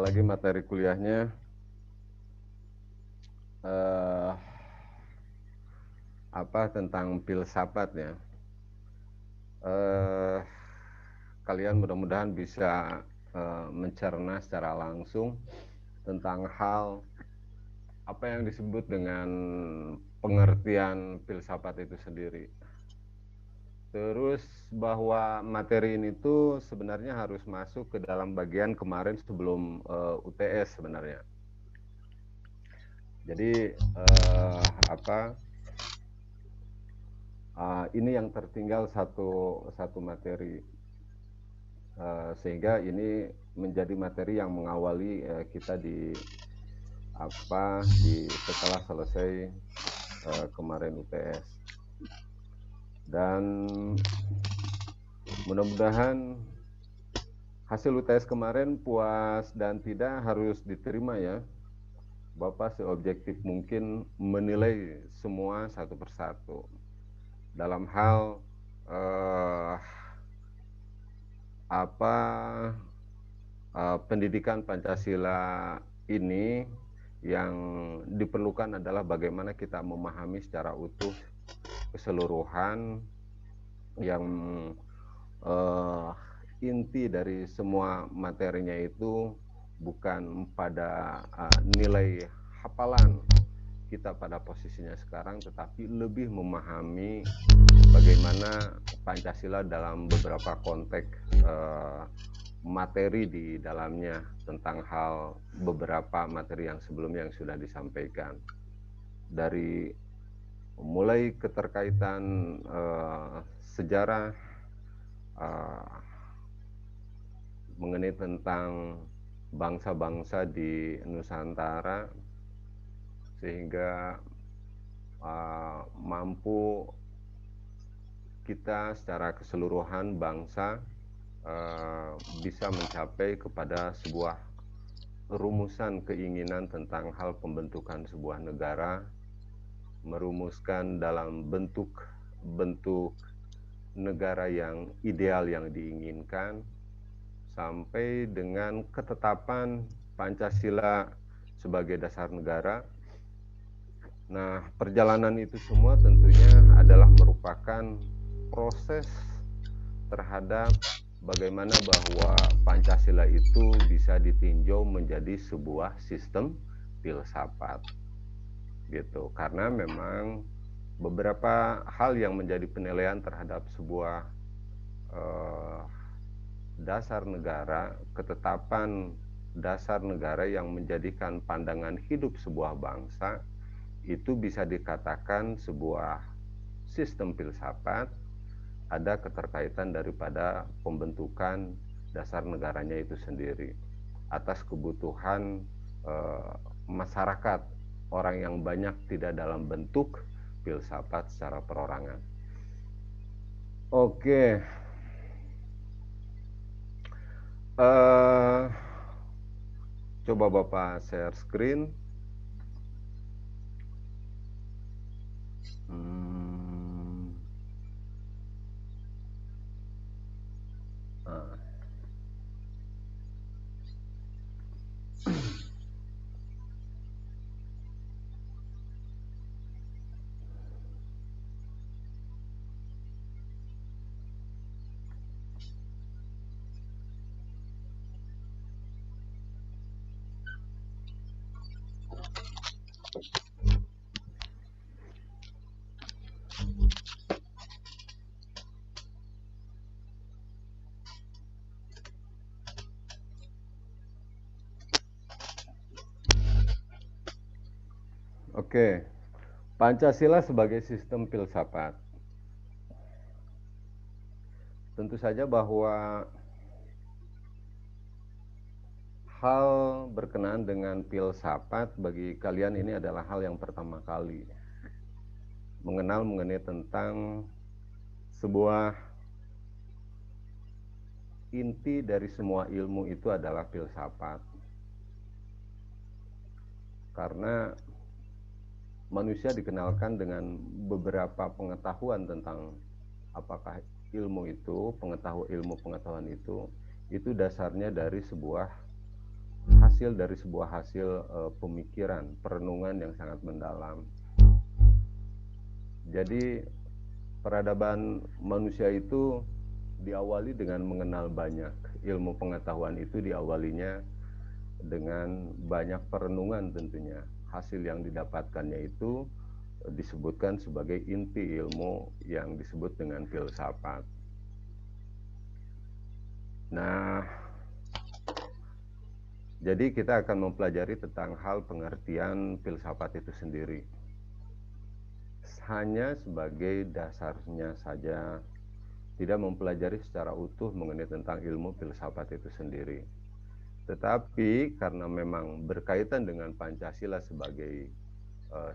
lagi materi kuliahnya tentang filsafat ya. Kalian mudah-mudahan bisa mencerna secara langsung tentang hal apa yang disebut dengan pengertian filsafat itu sendiri. Terus bahwa materi ini tuh sebenarnya harus masuk ke dalam bagian kemarin sebelum UTS sebenarnya. Jadi ini yang tertinggal satu materi, sehingga ini menjadi materi yang mengawali kita setelah selesai kemarin UTS. Dan mudah-mudahan hasil UTS kemarin puas dan tidak harus diterima ya. Bapak seobjektif mungkin menilai semua satu persatu dalam hal pendidikan Pancasila ini. Yang diperlukan adalah bagaimana kita memahami secara utuh keseluruhan yang inti dari semua materinya itu bukan pada nilai hafalan kita pada posisinya sekarang, tetapi lebih memahami bagaimana Pancasila dalam beberapa konteks materi di dalamnya tentang hal beberapa materi yang sebelumnya yang sudah disampaikan, dari mulai keterkaitan sejarah mengenai tentang bangsa-bangsa di Nusantara, sehingga mampu kita secara keseluruhan bangsa bisa mencapai kepada sebuah rumusan keinginan tentang hal pembentukan sebuah negara, merumuskan dalam bentuk negara yang ideal yang diinginkan, sampai dengan ketetapan Pancasila sebagai dasar negara. Nah, perjalanan itu semua tentunya adalah merupakan proses terhadap bagaimana bahwa Pancasila itu bisa ditinjau menjadi sebuah sistem filsafat gitu. Karena memang beberapa hal yang menjadi penilaian terhadap sebuah dasar negara, ketetapan dasar negara yang menjadikan pandangan hidup sebuah bangsa itu bisa dikatakan sebuah sistem filsafat. Ada keterkaitan daripada pembentukan dasar negaranya itu sendiri atas kebutuhan masyarakat, orang yang banyak tidak dalam bentuk filsafat secara perorangan. Oke. Coba Bapak share screen. Oke, Pancasila sebagai sistem filsafat. Tentu saja bahwa hal berkenaan dengan filsafat bagi kalian ini adalah hal yang pertama kali. Mengenal mengenai tentang sebuah inti dari semua ilmu itu adalah filsafat. Karena manusia dikenalkan dengan beberapa pengetahuan tentang apakah ilmu pengetahuan itu dasarnya dari sebuah hasil dari sebuah hasil pemikiran, perenungan yang sangat mendalam. Jadi peradaban manusia itu diawali dengan mengenal banyak. Ilmu pengetahuan itu diawalinya dengan banyak perenungan tentunya. Hasil yang didapatkannya itu disebutkan sebagai inti ilmu yang disebut dengan filsafat. Nah, jadi kita akan mempelajari tentang hal pengertian filsafat itu sendiri. Hanya sebagai dasarnya saja, tidak mempelajari secara utuh mengenai tentang ilmu filsafat itu sendiri. Tetapi karena memang berkaitan dengan Pancasila sebagai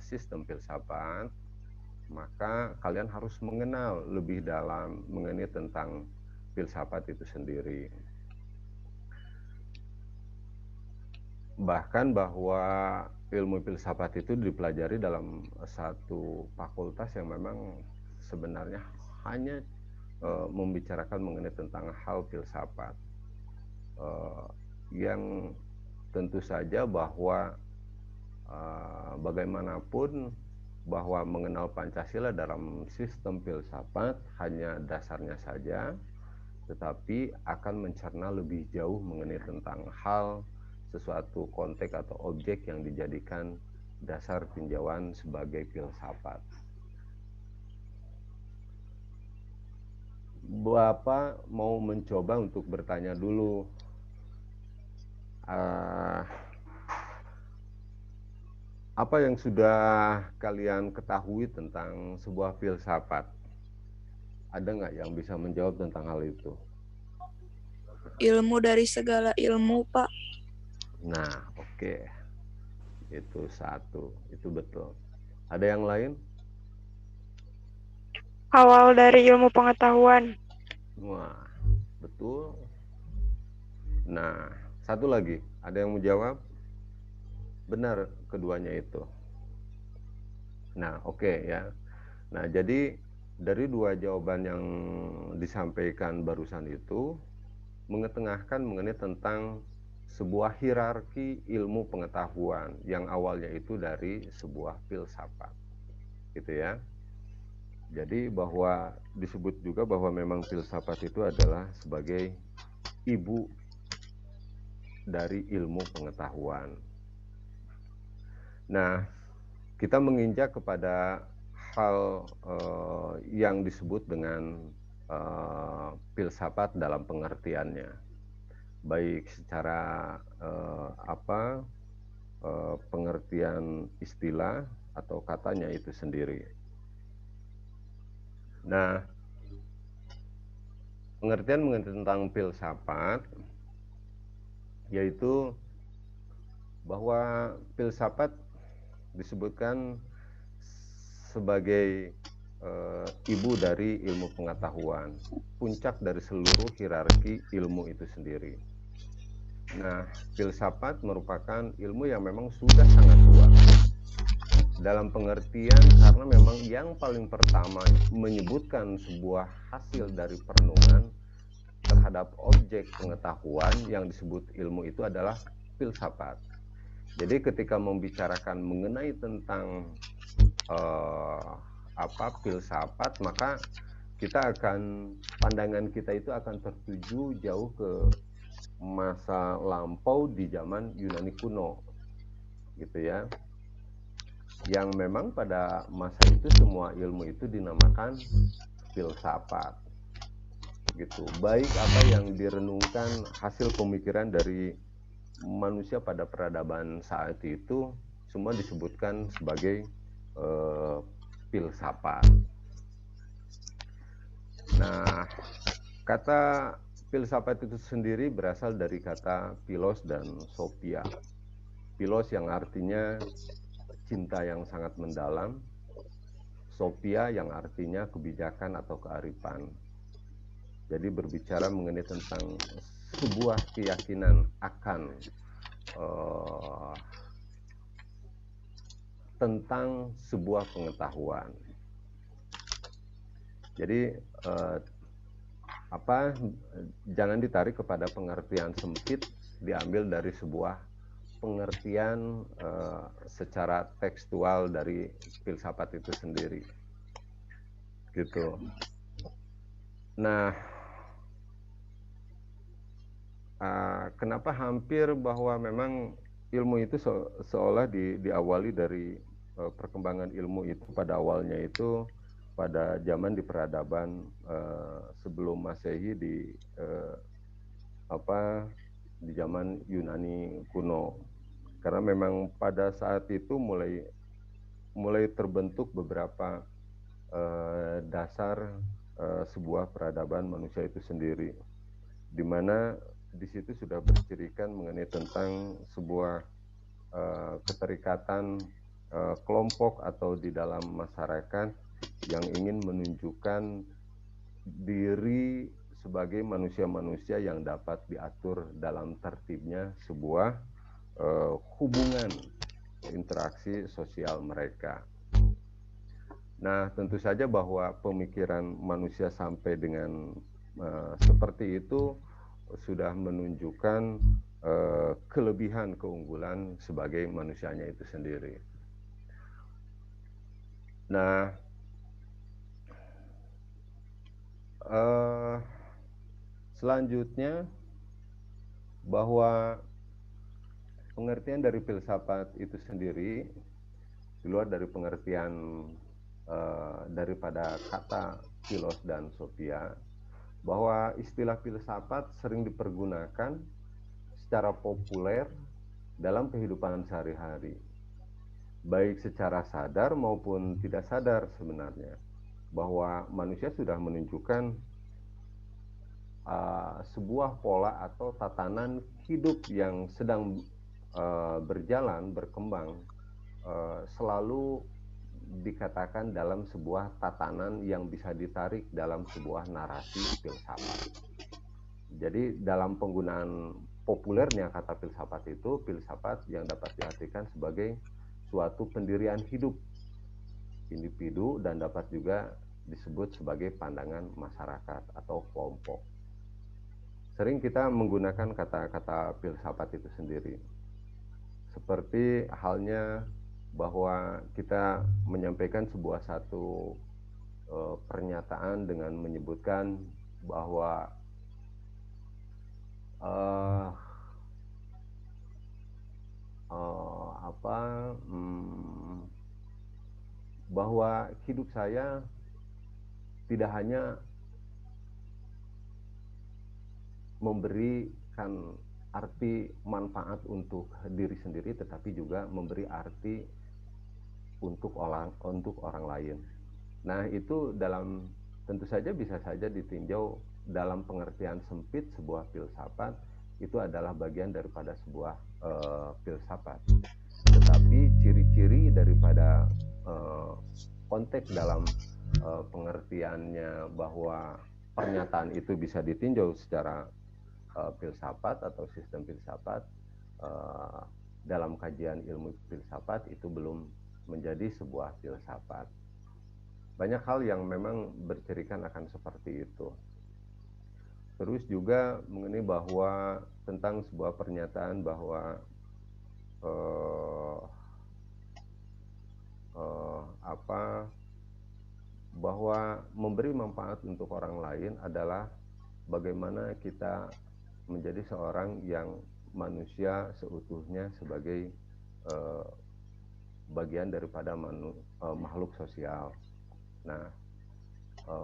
sistem filsafat, maka kalian harus mengenal lebih dalam mengenai tentang filsafat itu sendiri. Bahkan bahwa ilmu filsafat itu dipelajari dalam satu fakultas yang memang sebenarnya hanya membicarakan mengenai tentang hal filsafat, yang tentu saja bahwa bagaimanapun bahwa mengenal Pancasila dalam sistem filsafat hanya dasarnya saja, tetapi akan mencerna lebih jauh mengenai tentang hal sesuatu konteks atau objek yang dijadikan dasar tinjauan sebagai filsafat. Bapak mau mencoba untuk bertanya dulu, apa yang sudah kalian ketahui tentang sebuah filsafat? Ada nggak yang bisa menjawab tentang hal itu? Ilmu dari segala ilmu, Pak. Nah, oke. Itu satu, itu betul. Ada yang lain? Awal dari ilmu pengetahuan. Wah, betul. Nah, satu lagi, ada yang mau jawab? Benar keduanya itu. Nah, oke ya. Nah, jadi dari dua jawaban yang disampaikan barusan itu mengetengahkan mengenai tentang sebuah hierarki ilmu pengetahuan yang awalnya itu dari sebuah filsafat, gitu ya. Jadi bahwa disebut juga bahwa memang filsafat itu adalah sebagai ibu dari ilmu pengetahuan. Nah, kita menginjak kepada hal yang disebut dengan filsafat dalam pengertiannya, baik secara pengertian istilah atau katanya itu sendiri. Nah, pengertian mengenai tentang filsafat yaitu bahwa filsafat disebutkan sebagai ibu dari ilmu pengetahuan, puncak dari seluruh hierarki ilmu itu sendiri. Nah, filsafat merupakan ilmu yang memang sudah sangat tua dalam pengertian karena memang yang paling pertama menyebutkan sebuah hasil dari perenungan terhadap objek pengetahuan yang disebut ilmu itu adalah filsafat. Jadi ketika membicarakan mengenai tentang filsafat, maka pandangan kita itu akan tertuju jauh ke masa lampau di zaman Yunani kuno, gitu ya. Yang memang pada masa itu semua ilmu itu dinamakan filsafat, gitu. Baik apa yang direnungkan hasil pemikiran dari manusia pada peradaban saat itu semua disebutkan sebagai filsafat. Nah, kata filsafat itu sendiri berasal dari kata philos dan sophia. Philos yang artinya cinta yang sangat mendalam, sophia yang artinya kebijakan atau kearifan. Jadi berbicara mengenai tentang sebuah keyakinan akan tentang sebuah pengetahuan. Jadi jangan ditarik kepada pengertian sempit diambil dari sebuah pengertian secara tekstual dari filsafat itu sendiri, gitu. Nah, kenapa hampir bahwa memang ilmu itu seolah diawali dari perkembangan ilmu itu pada awalnya itu pada zaman di peradaban sebelum Masehi di zaman Yunani kuno. Karena memang pada saat itu mulai terbentuk beberapa dasar sebuah peradaban manusia itu sendiri, di mana di situ sudah bercirikan mengenai tentang sebuah keterikatan kelompok atau di dalam masyarakat yang ingin menunjukkan diri sebagai manusia-manusia yang dapat diatur dalam tertibnya sebuah hubungan interaksi sosial mereka. Nah, tentu saja bahwa pemikiran manusia sampai dengan seperti itu sudah menunjukkan kelebihan keunggulan sebagai manusianya itu sendiri. Nah, selanjutnya bahwa pengertian dari filsafat itu sendiri di luar dari pengertian daripada kata filos dan sophia, bahwa istilah filsafat sering dipergunakan secara populer dalam kehidupan sehari-hari, baik secara sadar maupun tidak sadar sebenarnya, bahwa manusia sudah menunjukkan sebuah pola atau tatanan hidup yang sedang berjalan, berkembang, selalu dikatakan dalam sebuah tatanan yang bisa ditarik dalam sebuah narasi filsafat. Jadi dalam penggunaan populernya kata filsafat itu, filsafat yang dapat diartikan sebagai suatu pendirian hidup individu dan dapat juga disebut sebagai pandangan masyarakat atau kelompok. Sering kita menggunakan kata-kata filsafat itu sendiri. Seperti halnya bahwa kita menyampaikan sebuah satu pernyataan dengan menyebutkan bahwa bahwa hidup saya tidak hanya memberikan arti manfaat untuk diri sendiri, tetapi juga memberi arti untuk orang lain. Nah, itu tentu saja bisa saja ditinjau dalam pengertian sempit sebuah filsafat, itu adalah bagian daripada sebuah filsafat. Tetapi ciri-ciri daripada konteks dalam pengertiannya bahwa pernyataan itu bisa ditinjau secara filsafat atau sistem filsafat, dalam kajian ilmu filsafat itu belum menjadi sebuah filsafat. Banyak hal yang memang bercirikan akan seperti itu. Terus juga mengenai bahwa tentang sebuah pernyataan bahwa bahwa memberi manfaat untuk orang lain adalah bagaimana kita menjadi seorang yang manusia seutuhnya sebagai bagian daripada makhluk sosial. Nah,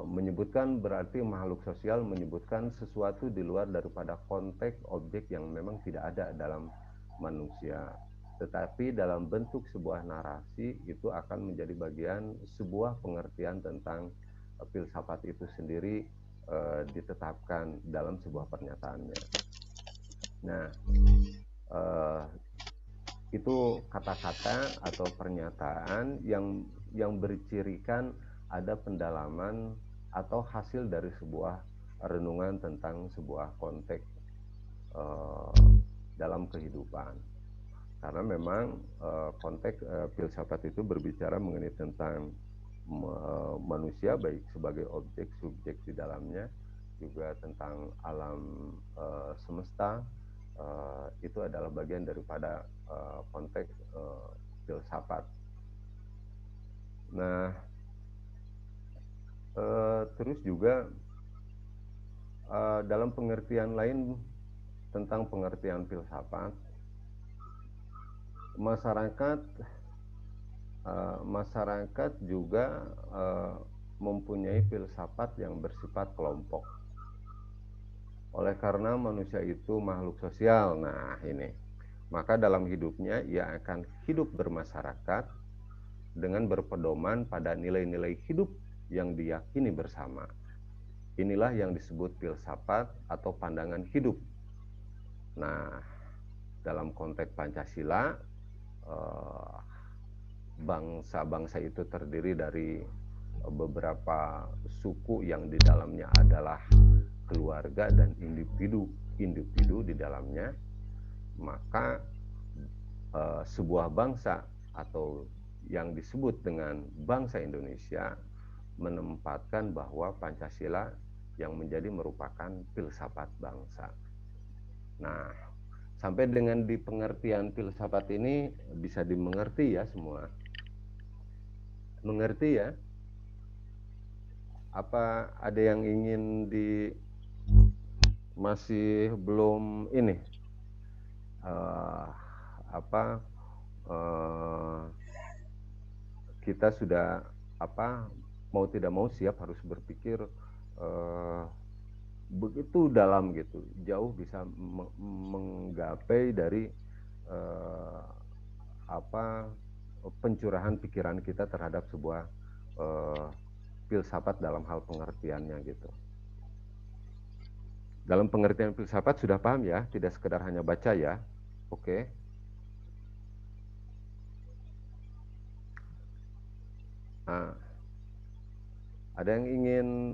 menyebutkan berarti makhluk sosial menyebutkan sesuatu di luar daripada konteks objek yang memang tidak ada dalam manusia, tetapi dalam bentuk sebuah narasi itu akan menjadi bagian sebuah pengertian tentang filsafat itu sendiri ditetapkan dalam sebuah pernyataannya. Nah, itu kata-kata atau pernyataan yang bercirikan ada pendalaman atau hasil dari sebuah renungan tentang sebuah konteks dalam kehidupan. Karena memang konteks filsafat itu berbicara mengenai tentang manusia baik sebagai objek subjek di dalamnya, juga tentang alam semesta, itu adalah bagian daripada konteks filsafat. Nah, terus juga dalam pengertian lain tentang pengertian filsafat, masyarakat juga mempunyai filsafat yang bersifat kelompok. Oleh karena manusia itu makhluk sosial, nah ini, maka dalam hidupnya ia akan hidup bermasyarakat dengan berpedoman pada nilai-nilai hidup yang diyakini bersama. Inilah yang disebut filsafat atau pandangan hidup. Nah, dalam konteks Pancasila, bangsa-bangsa itu terdiri dari beberapa suku yang di dalamnya adalah keluarga dan individu di dalamnya. Maka sebuah bangsa atau yang disebut dengan bangsa Indonesia menempatkan bahwa Pancasila yang menjadi merupakan filsafat bangsa. Nah, sampai dengan di pengertian filsafat ini bisa dimengerti ya semua. Mengerti ya? Apa ada yang ingin masih belum ini? Kita sudah mau tidak mau siap harus berpikir begitu dalam gitu, jauh bisa menggapai dari pencurahan pikiran kita terhadap sebuah filsafat dalam hal pengertiannya gitu. Dalam pengertian filsafat sudah paham ya, tidak sekedar hanya baca ya. Oke. Nah, ada yang ingin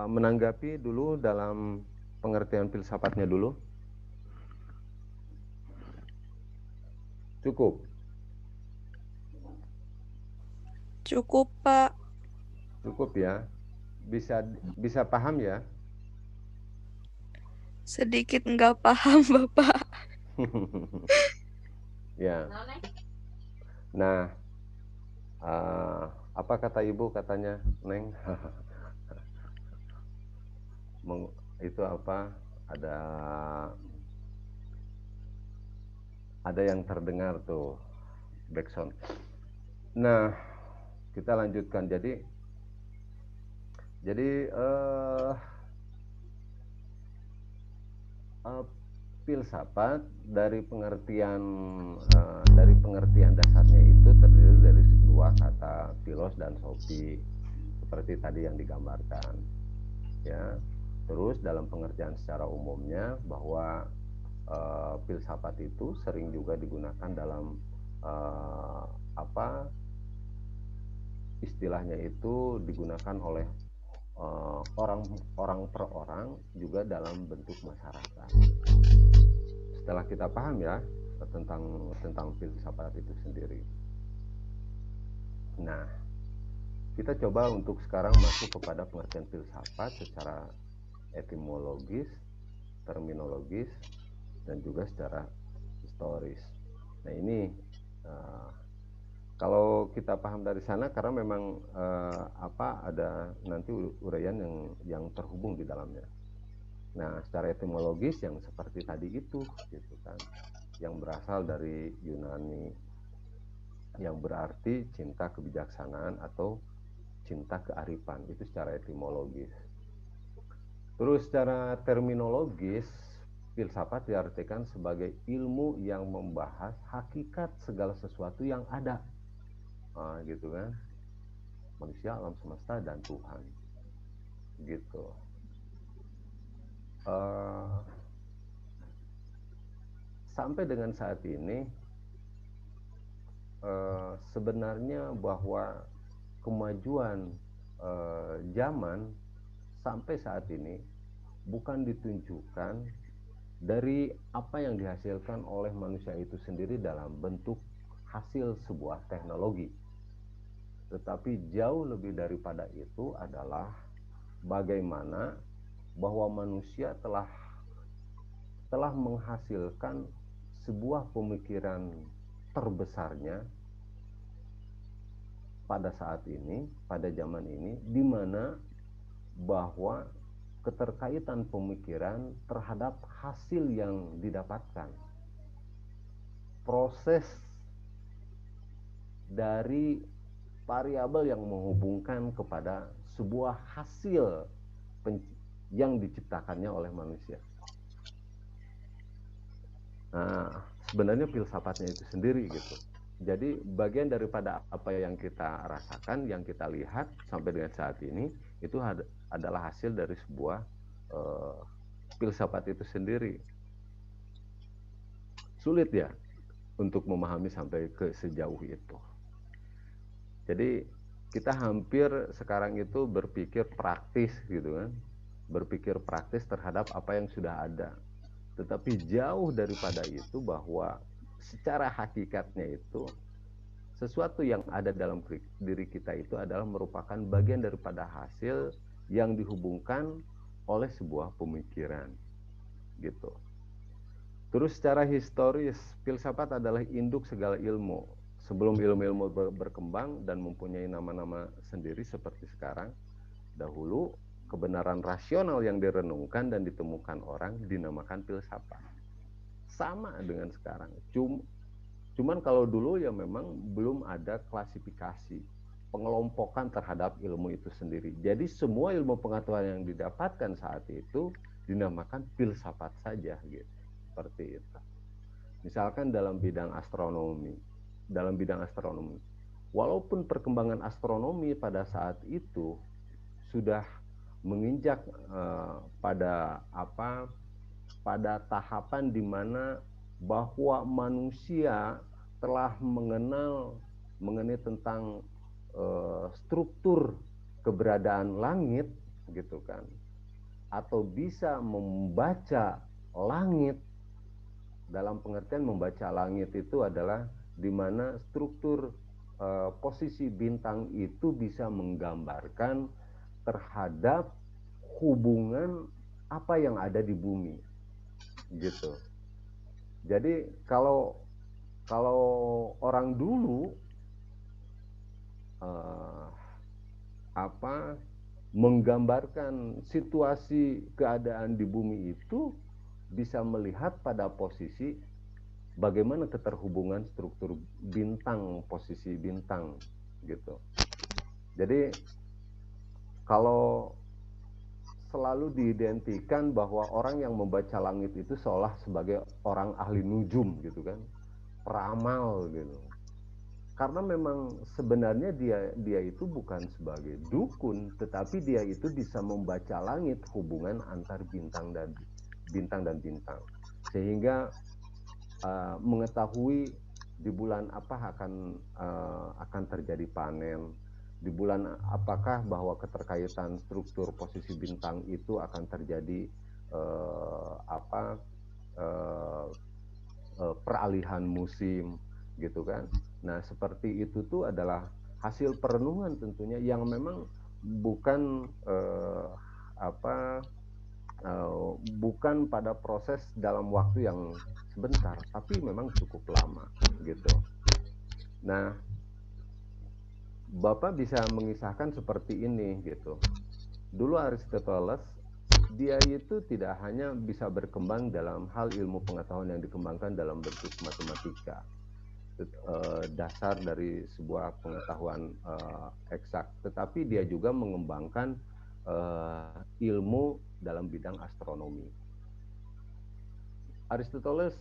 menanggapi dulu dalam pengertian filsafatnya dulu? Cukup? Cukup, Pak. Cukup ya? Bisa paham ya? Sedikit nggak paham, Bapak. Ya. Nah, apa kata ibu katanya, Neng? Itu apa? Ada yang terdengar tuh backsound. Nah, kita lanjutkan. Jadi filsafat dari pengertian dasarnya itu terdiri dari dua kata, filos dan sofi, seperti tadi yang digambarkan ya. Terus dalam pengertian secara umumnya bahwa filsafat itu sering juga digunakan dalam istilahnya itu digunakan oleh orang per orang juga dalam bentuk masyarakat. Setelah kita paham ya tentang filsafat itu sendiri. Nah, kita coba untuk sekarang masuk kepada pengertian filsafat secara etimologis, terminologis, dan juga secara historis. Nah ini kalau kita paham dari sana, karena memang ada nanti uraian yang terhubung di dalamnya. Nah, secara etimologis yang seperti tadi itu, gitu kan, yang berasal dari Yunani, yang berarti cinta kebijaksanaan atau cinta kearifan, itu secara etimologis. Terus secara terminologis, filsafat diartikan sebagai ilmu yang membahas hakikat segala sesuatu yang ada. Gitu kan, manusia, alam semesta, dan Tuhan gitu. Sampai dengan saat ini sebenarnya bahwa kemajuan zaman sampai saat ini bukan ditunjukkan dari apa yang dihasilkan oleh manusia itu sendiri dalam bentuk hasil sebuah teknologi, tetapi jauh lebih daripada itu adalah bagaimana bahwa manusia telah telah menghasilkan sebuah pemikiran terbesarnya pada saat ini, pada zaman ini, di mana bahwa keterkaitan pemikiran terhadap hasil yang didapatkan, proses dari variabel yang menghubungkan kepada sebuah hasil yang diciptakannya oleh manusia. Nah, sebenarnya filsafatnya itu sendiri gitu. Jadi bagian daripada apa yang kita rasakan, yang kita lihat sampai dengan saat ini, itu adalah hasil dari sebuah filsafat itu sendiri. Sulit ya untuk memahami sampai ke sejauh itu. Jadi kita hampir sekarang itu berpikir praktis gitu kan, berpikir praktis terhadap apa yang sudah ada. Tetapi jauh daripada itu, bahwa secara hakikatnya itu sesuatu yang ada dalam diri kita itu adalah merupakan bagian daripada hasil yang dihubungkan oleh sebuah pemikiran gitu. Terus secara historis, filsafat adalah induk segala ilmu. Sebelum ilmu-ilmu berkembang dan mempunyai nama-nama sendiri seperti sekarang, dahulu kebenaran rasional yang direnungkan dan ditemukan orang dinamakan filsafat. Sama dengan sekarang. Cuman kalau dulu ya memang belum ada klasifikasi, pengelompokan terhadap ilmu itu sendiri. Jadi semua ilmu pengetahuan yang didapatkan saat itu dinamakan filsafat saja gitu. Seperti itu. Misalkan dalam bidang astronomi. Walaupun perkembangan astronomi pada saat itu sudah menginjak pada tahapan di mana bahwa manusia telah mengenai tentang struktur keberadaan langit gitu kan, atau bisa membaca langit. Dalam pengertian membaca langit itu adalah di mana struktur posisi bintang itu bisa menggambarkan terhadap hubungan apa yang ada di bumi gitu. Jadi kalau orang dulu menggambarkan situasi keadaan di bumi itu bisa melihat pada posisi bagaimana keterhubungan struktur bintang, posisi bintang gitu. Jadi kalau selalu diidentikan bahwa orang yang membaca langit itu seolah sebagai orang ahli nujum gitu kan, peramal gitu. Karena memang sebenarnya dia itu bukan sebagai dukun, tetapi dia itu bisa membaca langit, hubungan antar bintang dan bintang, sehingga mengetahui di bulan apa akan terjadi panen, di bulan apakah bahwa keterkaitan struktur posisi bintang itu akan terjadi peralihan musim gitu kan. Nah seperti itu tuh adalah hasil perenungan tentunya yang memang bukan bukan pada proses dalam waktu yang sebentar, tapi memang cukup lama gitu. Nah Bapak bisa mengisahkan seperti ini gitu. Dulu Aristoteles dia itu tidak hanya bisa berkembang dalam hal ilmu pengetahuan yang dikembangkan dalam bentuk matematika, dasar dari sebuah pengetahuan eksak, tetapi dia juga mengembangkan ilmu dalam bidang astronomi. Aristoteles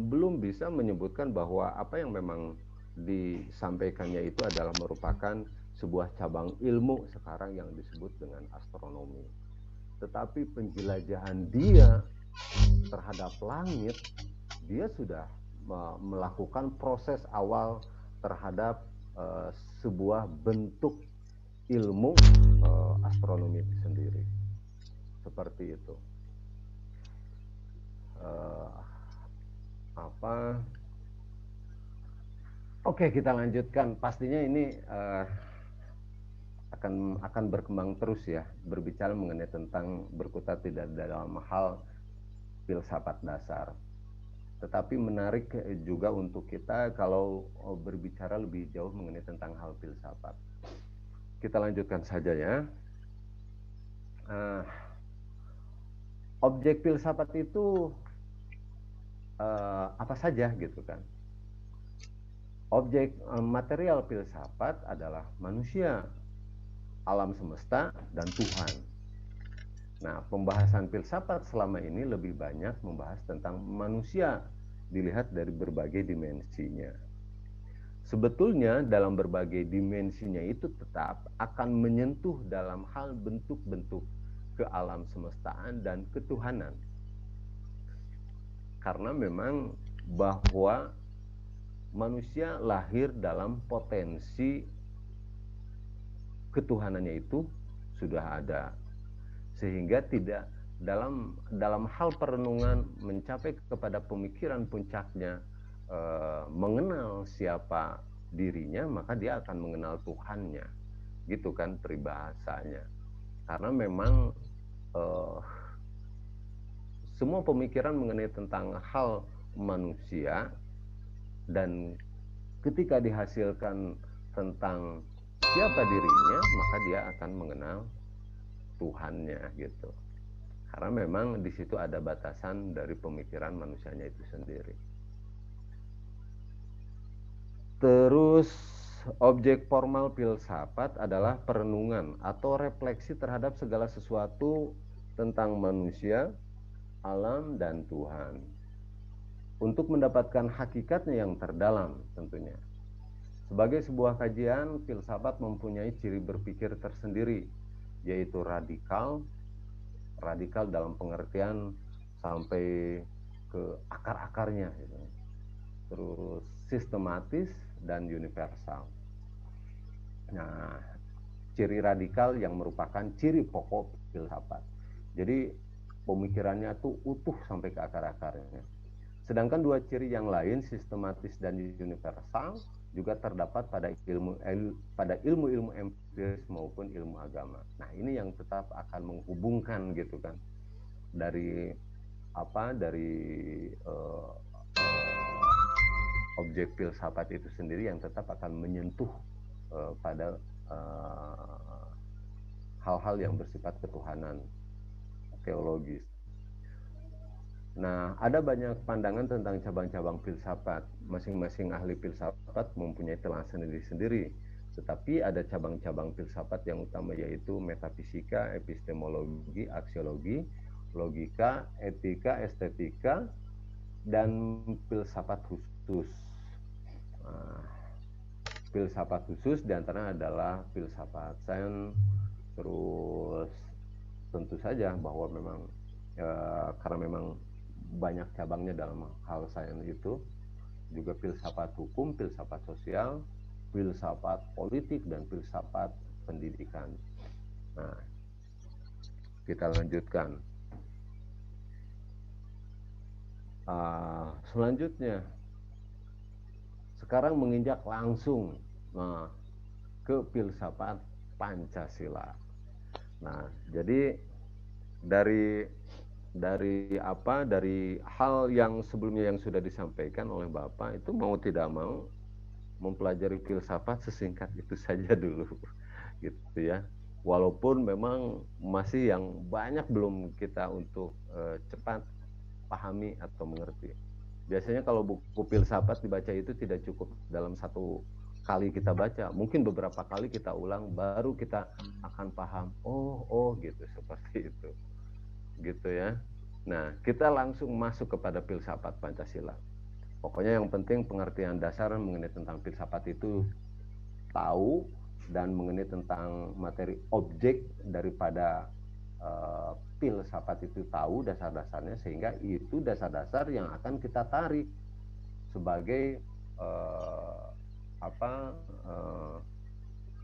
belum bisa menyebutkan bahwa apa yang memang disampaikannya itu adalah merupakan sebuah cabang ilmu sekarang yang disebut dengan astronomi. Tetapi penjelajahan dia terhadap langit, dia sudah melakukan proses awal terhadap sebuah bentuk ilmu astronomi itu sendiri. Seperti itu. Oke, kita lanjutkan. Pastinya ini akan berkembang terus ya, berbicara mengenai tentang berkutat tidak dalam hal filsafat dasar. Tetapi menarik juga untuk kita kalau berbicara lebih jauh mengenai tentang hal filsafat. Kita lanjutkan saja ya. Objek filsafat itu apa saja gitu kan. Objek material filsafat adalah manusia, alam semesta, dan Tuhan. Nah, pembahasan filsafat selama ini lebih banyak membahas tentang manusia, dilihat dari berbagai dimensinya. Sebetulnya dalam berbagai dimensinya itu tetap akan menyentuh dalam hal bentuk-bentuk kealam semestaan dan ketuhanan. Karena memang bahwa manusia lahir dalam potensi ketuhanannya itu sudah ada. Sehingga tidak dalam hal perenungan mencapai kepada pemikiran puncaknya mengenal siapa dirinya, maka dia akan mengenal Tuhannya, gitu kan peribahasanya. Karena memang semua pemikiran mengenai tentang hal manusia, dan ketika dihasilkan tentang siapa dirinya, maka dia akan mengenal Tuhannya gitu. Karena memang di situ ada batasan dari pemikiran manusianya itu sendiri. Terus objek formal filsafat adalah perenungan atau refleksi terhadap segala sesuatu tentang manusia, alam, dan Tuhan. Untuk mendapatkan hakikatnya yang terdalam tentunya. Sebagai sebuah kajian, filsafat mempunyai ciri berpikir tersendiri, yaitu radikal dalam pengertian sampai ke akar-akarnya, gitu. Terus sistematis dan universal. Nah, ciri radikal yang merupakan ciri pokok filsafat. Jadi pemikirannya tuh utuh sampai ke akar-akarnya. Sedangkan dua ciri yang lain, sistematis dan universal, juga terdapat pada ilmu-ilmu empiris maupun ilmu agama. Nah, ini yang tetap akan menghubungkan gitu kan, dari objek filsafat itu sendiri yang tetap akan menyentuh pada hal-hal yang bersifat ketuhanan teologis. Nah, ada banyak pandangan tentang cabang-cabang filsafat. Masing-masing ahli filsafat mempunyai telah sendiri-sendiri. Tetapi ada cabang-cabang filsafat yang utama, yaitu metafisika, epistemologi, aksiologi, logika, etika, estetika, dan filsafat khusus. Filsafat khusus diantara adalah filsafat sains. Terus tentu saja bahwa memang karena memang banyak cabangnya dalam hal sains itu, juga filsafat hukum, filsafat sosial, filsafat politik, dan filsafat pendidikan. Nah, kita lanjutkan. Selanjutnya, sekarang menginjak langsung ke filsafat Pancasila. Nah, jadi dari hal yang sebelumnya yang sudah disampaikan oleh Bapak itu, mau tidak mau mempelajari filsafat sesingkat itu saja dulu, gitu ya. Walaupun memang masih yang banyak belum kita untuk cepat pahami atau mengerti. Biasanya kalau buku filsafat dibaca itu tidak cukup dalam satu kali kita baca, mungkin beberapa kali kita ulang baru kita akan paham. Oh gitu, seperti itu. Gitu ya. Nah, kita langsung masuk kepada filsafat Pancasila. Pokoknya yang penting pengertian dasar mengenai tentang filsafat itu tahu, dan mengenai tentang materi objek daripada filsafat itu tahu dasar-dasarnya, sehingga itu dasar-dasar yang akan kita tarik sebagai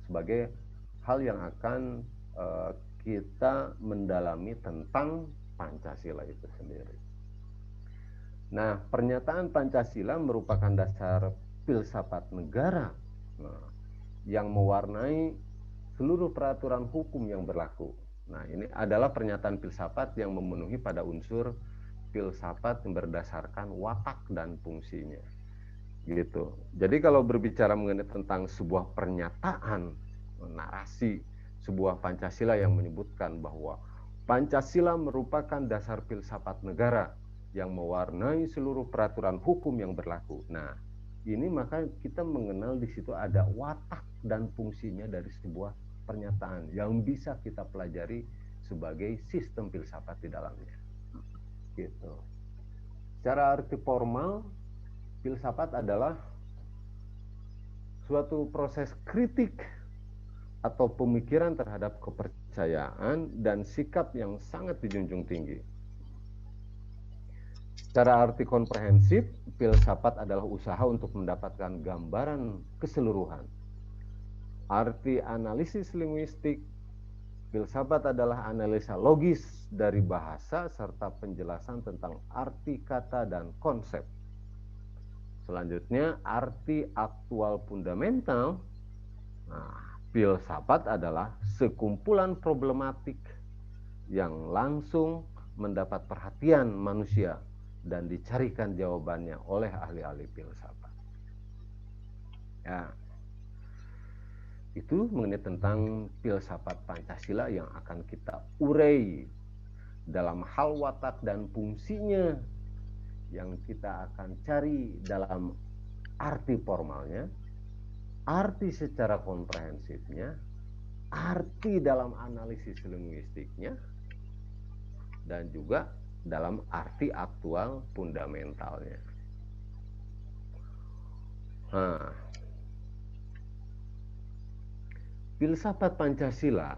sebagai hal yang akan kita mendalami tentang Pancasila itu sendiri. Nah, pernyataan Pancasila merupakan dasar filsafat negara yang mewarnai seluruh peraturan hukum yang berlaku. Nah, ini adalah pernyataan filsafat yang memenuhi pada unsur filsafat yang berdasarkan watak dan fungsinya. Gitu. Jadi kalau berbicara mengenai tentang sebuah pernyataan, narasi, sebuah Pancasila yang menyebutkan bahwa Pancasila merupakan dasar filsafat negara yang mewarnai seluruh peraturan hukum yang berlaku. Nah, ini maka kita mengenal di situ ada watak dan fungsinya dari sebuah pernyataan yang bisa kita pelajari sebagai sistem filsafat di dalamnya. Gitu. Secara arti formal, filsafat adalah suatu proses kritik atau pemikiran terhadap kepercayaan dan sikap yang sangat dijunjung tinggi. Secara arti komprehensif, filsafat adalah usaha untuk mendapatkan gambaran keseluruhan. Arti analisis linguistik, filsafat adalah analisa logis dari bahasa serta penjelasan tentang arti kata dan konsep. Selanjutnya, arti aktual fundamental. Nah, filsafat adalah sekumpulan problematik yang langsung mendapat perhatian manusia dan dicarikan jawabannya oleh ahli-ahli filsafat. Ya, itu mengenai tentang filsafat Pancasila yang akan kita urai dalam hal watak dan fungsinya yang kita akan cari dalam arti formalnya, arti secara komprehensifnya, arti dalam analisis linguistiknya, dan juga dalam arti aktual fundamentalnya. Nah, filsafat Pancasila,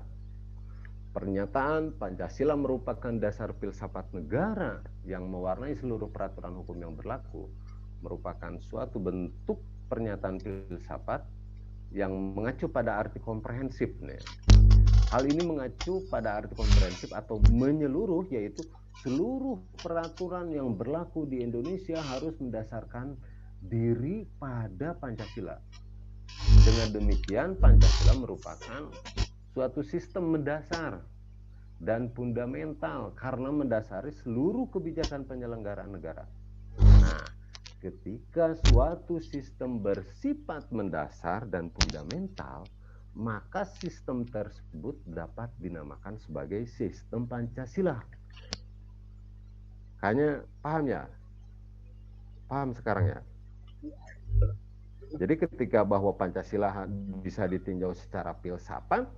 pernyataan Pancasila merupakan dasar filsafat negara yang mewarnai seluruh peraturan hukum yang berlaku, merupakan suatu bentuk pernyataan filsafat yang mengacu pada arti komprehensif. Hal ini mengacu pada arti komprehensif atau menyeluruh, yaitu seluruh peraturan yang berlaku di Indonesia harus mendasarkan diri pada Pancasila. Dengan demikian, Pancasila merupakan suatu sistem mendasar dan fundamental karena mendasari seluruh kebijakan penyelenggaraan negara. Nah, ketika suatu sistem bersifat mendasar dan fundamental, maka sistem tersebut dapat dinamakan sebagai sistem Pancasila. Kayaknya paham ya? Paham sekarang ya? Jadi ketika bahwa Pancasila bisa ditinjau secara filsafat,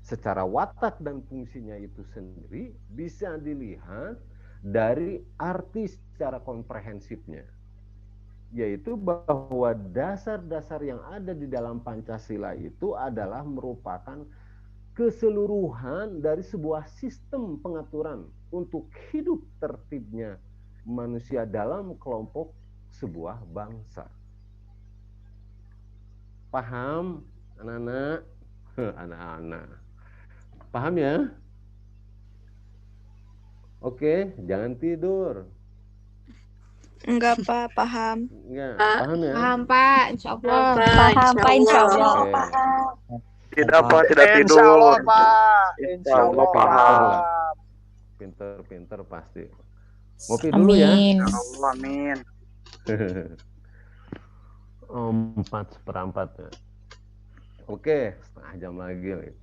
secara watak dan fungsinya itu sendiri bisa dilihat dari arti secara komprehensifnya, yaitu bahwa dasar-dasar yang ada di dalam Pancasila itu adalah merupakan keseluruhan dari sebuah sistem pengaturan untuk hidup tertibnya manusia dalam kelompok sebuah bangsa. Paham, anak-anak? Anak-anak. Paham ya? Oke, jangan tidur. Enggak, Pak. Paham. Enggak, paham ya? Paham, Pak. Insya Allah. Paham, Pak. Insya Allah. Oke. Tidak Pak, tidak Insya tidur. Allah Pak. Insya Insya Allah Allah paham. Pak. Pinter-pinter pasti. Ngopi dulu ya. Amin. Ya Allah, amin. 4/4 ya. Oke, setengah jam lagi.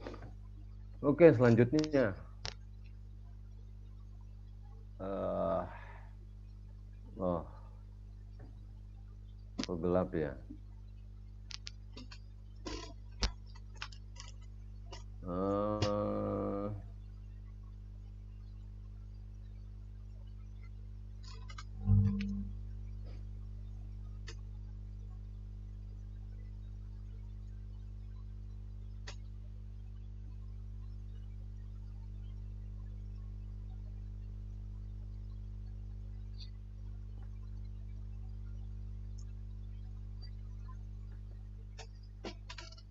Oke, selanjutnya. Kok gelap ya?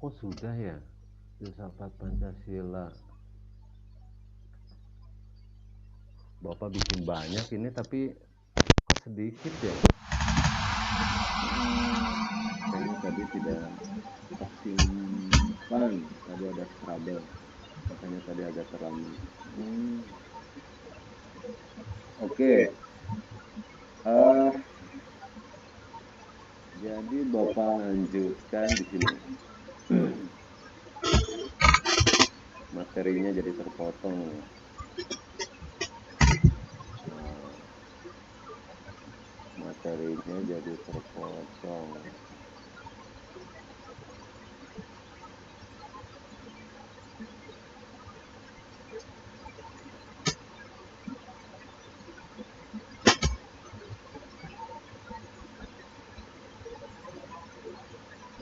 Kok sudah ya filsafat Pancasila? Bapak bikin banyak ini tapi kok sedikit ya? Kayaknya tadi tidak optimal, tadi ada trouble, makanya tadi agak terlambat. Oke. Jadi Bapak lanjutkan di sini. Materinya jadi terpotong. Nah, materinya jadi terpotong.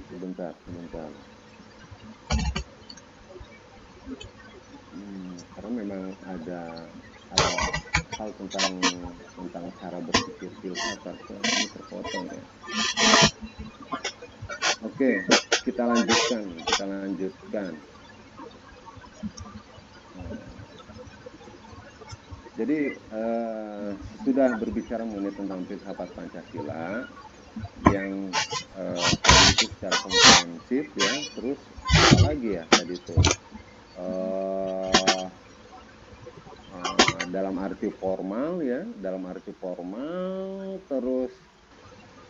Sebentar. Karena memang ada hal tentang cara berpikir filsafat ini terpotong ya. Oke, kita lanjutkan. Jadi sudah berbicara mengenai tentang filsafat Pancasila yang tadi itu secara komprehensif ya. Terus apa lagi ya tadi itu? Dalam arti formal ya, terus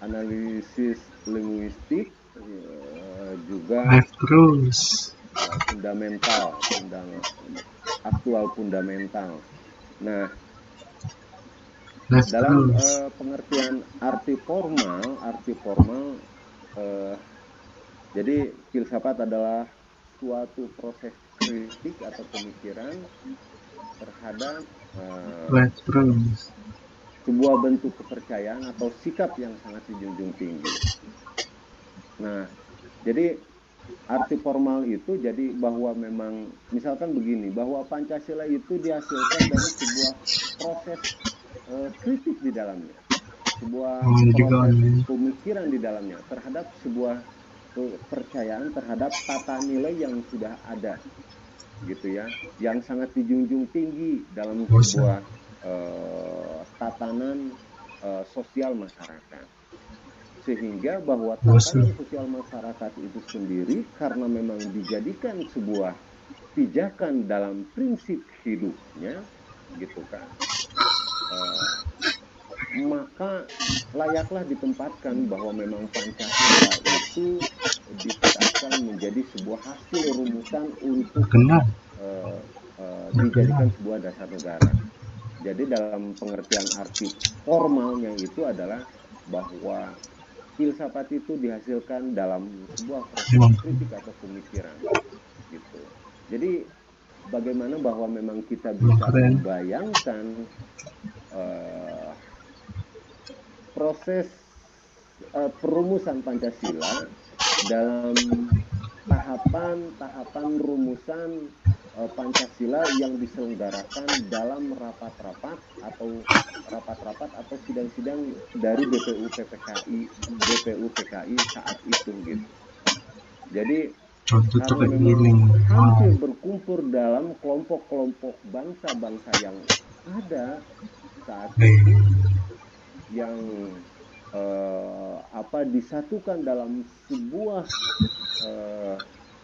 analisis linguistik juga fundamental, aktual fundamental. Nah, dalam pengertian arti formal, jadi filsafat adalah suatu proses kritik atau pemikiran terhadap sebuah bentuk kepercayaan atau sikap yang sangat dijunjung tinggi. Nah, jadi arti formal itu jadi bahwa memang misalkan begini, bahwa Pancasila itu dihasilkan dari sebuah proses kritik di dalamnya, sebuah proses pemikiran di dalamnya terhadap sebuah kepercayaan terhadap tata nilai yang sudah ada, gitu ya, yang sangat dijunjung tinggi dalam sebuah tatanan sosial masyarakat. Sehingga bahwa tatanan sosial masyarakat itu sendiri karena memang dijadikan sebuah pijakan dalam prinsip hidupnya, gitu kan, maka layaklah ditempatkan bahwa memang Pancasila itu ditetapkan menjadi sebuah hasil rumusan untuk dijadikan sebuah dasar negara. Jadi dalam pengertian arti formalnya itu adalah bahwa filsafat itu dihasilkan dalam sebuah proses kritik atau pemikiran, gitu. Jadi bagaimana bahwa memang kita bisa membayangkan proses perumusan Pancasila dalam tahapan rumusan Pancasila yang diselenggarakan dalam rapat-rapat atau sidang-sidang dari BPU PKI saat itu, gitu. Jadi karena memang hampir berkumpul dalam kelompok-kelompok bangsa-bangsa yang ada saat itu, yang disatukan dalam sebuah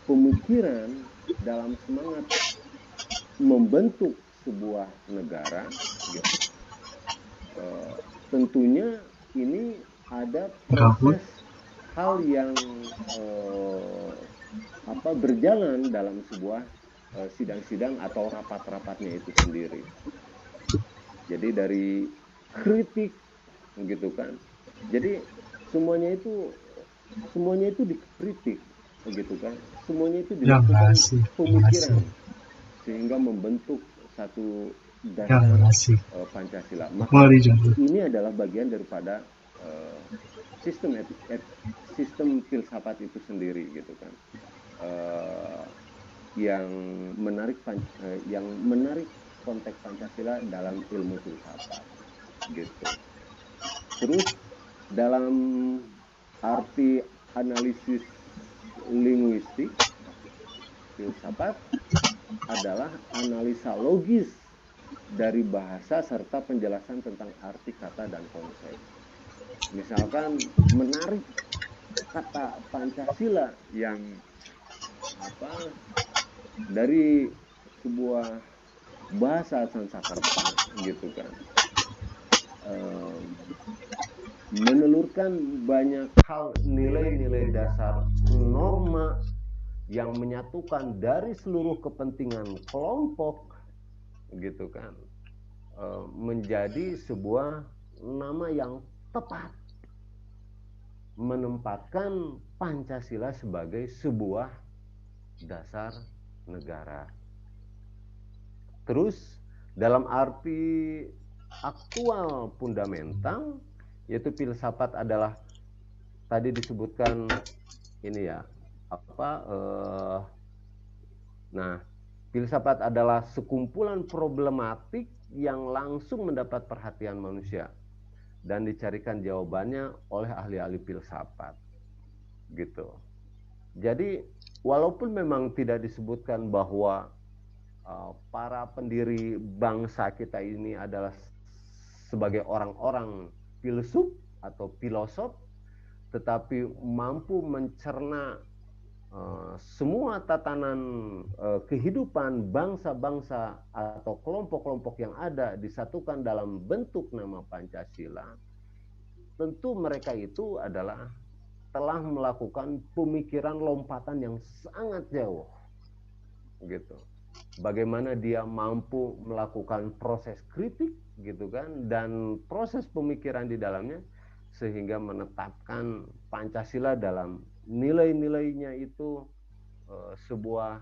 pemikiran dalam semangat membentuk sebuah negara, gitu. Tentunya ini ada proses hal yang berjalan dalam sebuah sidang-sidang atau rapat-rapatnya itu sendiri. Jadi dari kritik, gitu kan. Jadi semuanya itu dikritik, gitu kan. Semuanya itu dilakukan pemikiran sehingga membentuk satu dasar Pancasila. Maka ini adalah bagian daripada sistem filsafat itu sendiri, gitu kan. Yang menarik konteks Pancasila dalam ilmu filsafat, gitu. Terus dalam arti analisis linguistik, filsafat adalah analisa logis dari bahasa serta penjelasan tentang arti kata dan konsep. Misalkan menarik kata Pancasila yang dari sebuah bahasa Sanskerta, gitu kan, menelurkan banyak hal, nilai-nilai dasar, norma yang menyatukan dari seluruh kepentingan kelompok, gitu kan, menjadi sebuah nama yang tepat, menempatkan Pancasila sebagai sebuah dasar negara. Terus dalam arti aktual fundamental, yaitu filsafat adalah tadi disebutkan ini ya, nah, filsafat adalah sekumpulan problematik yang langsung mendapat perhatian manusia dan dicarikan jawabannya oleh ahli-ahli filsafat, gitu. Jadi walaupun memang tidak disebutkan bahwa para pendiri bangsa kita ini adalah sebagai orang-orang filsuf atau filosof, tetapi mampu mencerna semua tatanan kehidupan bangsa-bangsa atau kelompok-kelompok yang ada disatukan dalam bentuk nama Pancasila. Tentu mereka itu adalah telah melakukan pemikiran lompatan yang sangat jauh, gitu. Bagaimana dia mampu melakukan proses kritik, gitu kan, dan proses pemikiran di dalamnya sehingga menetapkan Pancasila dalam nilai-nilainya itu sebuah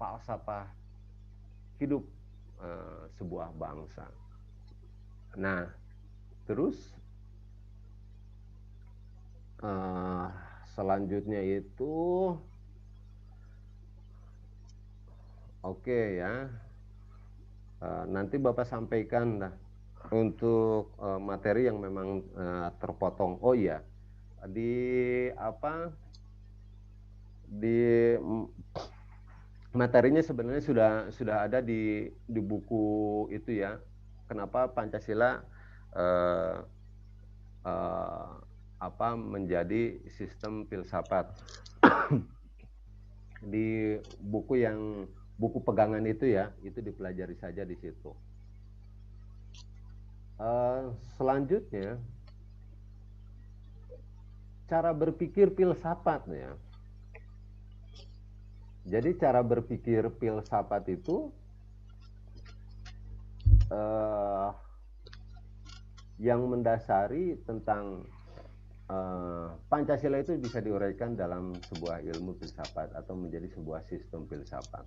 falsafah hidup sebuah bangsa. Nah, terus selanjutnya itu oke ya, nanti Bapak sampaikan dah untuk materi yang memang terpotong. Oh iya, di materinya sebenarnya sudah ada di buku itu ya. Kenapa Pancasila menjadi sistem filsafat. Di buku pegangan itu ya, itu dipelajari saja di situ. Selanjutnya, cara berpikir filsafat ya. Jadi cara berpikir filsafat itu yang mendasari tentang Pancasila itu bisa diuraikan dalam sebuah ilmu filsafat atau menjadi sebuah sistem filsafat.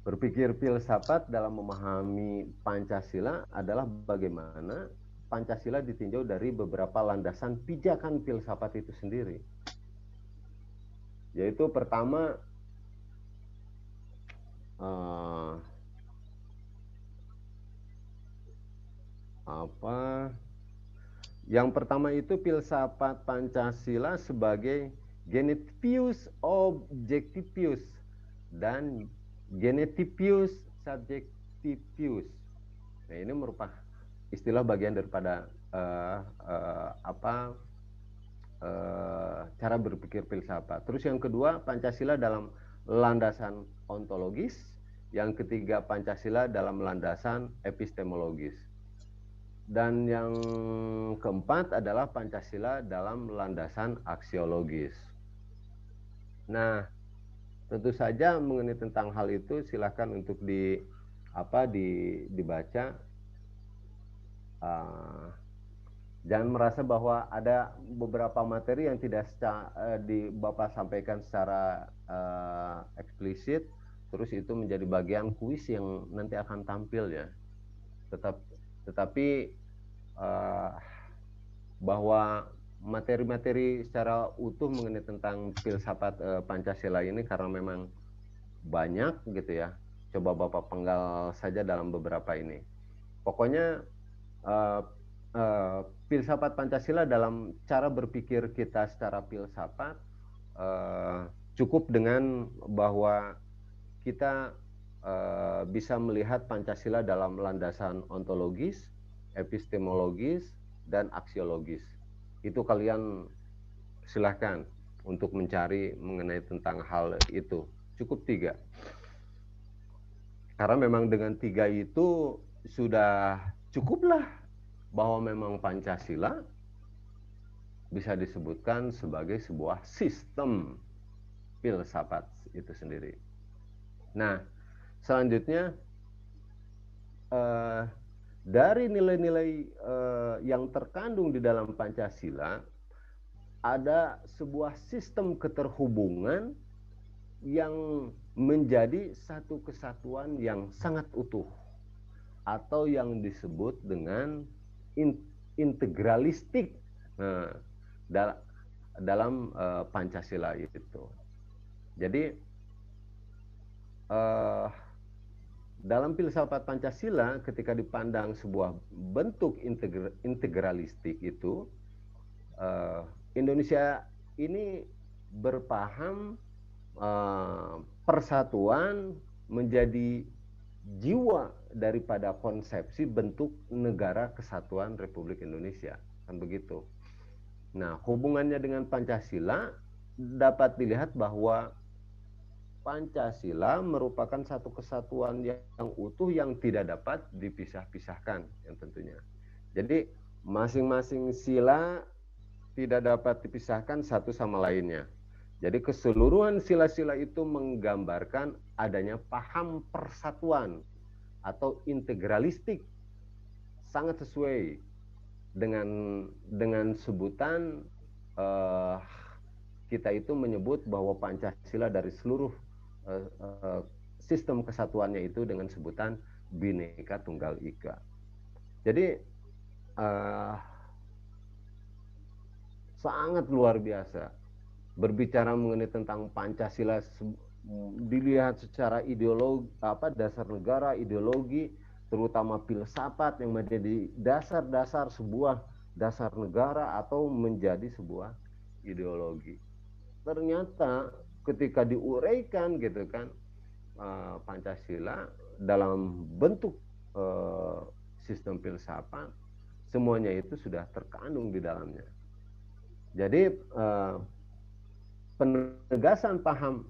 Berpikir filsafat dalam memahami Pancasila adalah bagaimana Pancasila ditinjau dari beberapa landasan pijakan filsafat itu sendiri. Yaitu pertama, yang pertama itu filsafat Pancasila sebagai genetivius objectivius dan genetivius subjectivius. Nah, ini merupakan istilah bagian daripada cara berpikir filsafat. Terus yang kedua, Pancasila dalam landasan ontologis. Yang ketiga, Pancasila dalam landasan epistemologis. Dan yang keempat adalah Pancasila dalam landasan aksiologis. Nah, tentu saja mengenai tentang hal itu silahkan untuk dibaca. Jangan merasa bahwa ada beberapa materi yang tidak Bapak sampaikan secara eksplisit, terus itu menjadi bagian kuis yang nanti akan tampil ya. Tetapi bahwa materi-materi secara utuh mengenai tentang filsafat Pancasila ini karena memang banyak gitu ya. Coba Bapak penggal saja dalam beberapa ini. Pokoknya filsafat Pancasila dalam cara berpikir kita secara filsafat cukup dengan bahwa kita bisa melihat Pancasila dalam landasan ontologis, epistemologis, dan aksiologis. Itu kalian silahkan untuk mencari mengenai tentang hal itu. Cukup 3. Karena memang dengan 3 itu sudah cukuplah bahwa memang Pancasila bisa disebutkan sebagai sebuah sistem filsafat itu sendiri. Nah, selanjutnya dari nilai-nilai yang terkandung di dalam Pancasila, ada sebuah sistem keterhubungan yang menjadi satu kesatuan yang sangat utuh, atau yang disebut dengan integralistik dalam Pancasila itu. Jadi dalam filsafat Pancasila, ketika dipandang sebuah bentuk integralistik itu, Indonesia ini berpaham persatuan menjadi jiwa daripada konsepsi bentuk negara kesatuan Republik Indonesia, kan begitu. Nah, hubungannya dengan Pancasila dapat dilihat bahwa Pancasila merupakan satu kesatuan yang utuh yang tidak dapat dipisah-pisahkan, yang tentunya. Jadi masing-masing sila tidak dapat dipisahkan satu sama lainnya. Jadi keseluruhan sila-sila itu menggambarkan adanya paham persatuan atau integralistik, sangat sesuai dengan sebutan kita itu menyebut bahwa Pancasila dari seluruh sistem kesatuannya itu dengan sebutan Bhinneka Tunggal Ika. Jadi sangat luar biasa berbicara mengenai tentang Pancasila, dilihat secara ideologi, dasar negara, ideologi, terutama filsafat yang menjadi dasar-dasar sebuah dasar negara atau menjadi sebuah ideologi. Ternyata ketika diuraikan gitu kan, Pancasila dalam bentuk sistem filsafat, semuanya itu sudah terkandung di dalamnya. Jadi penegasan paham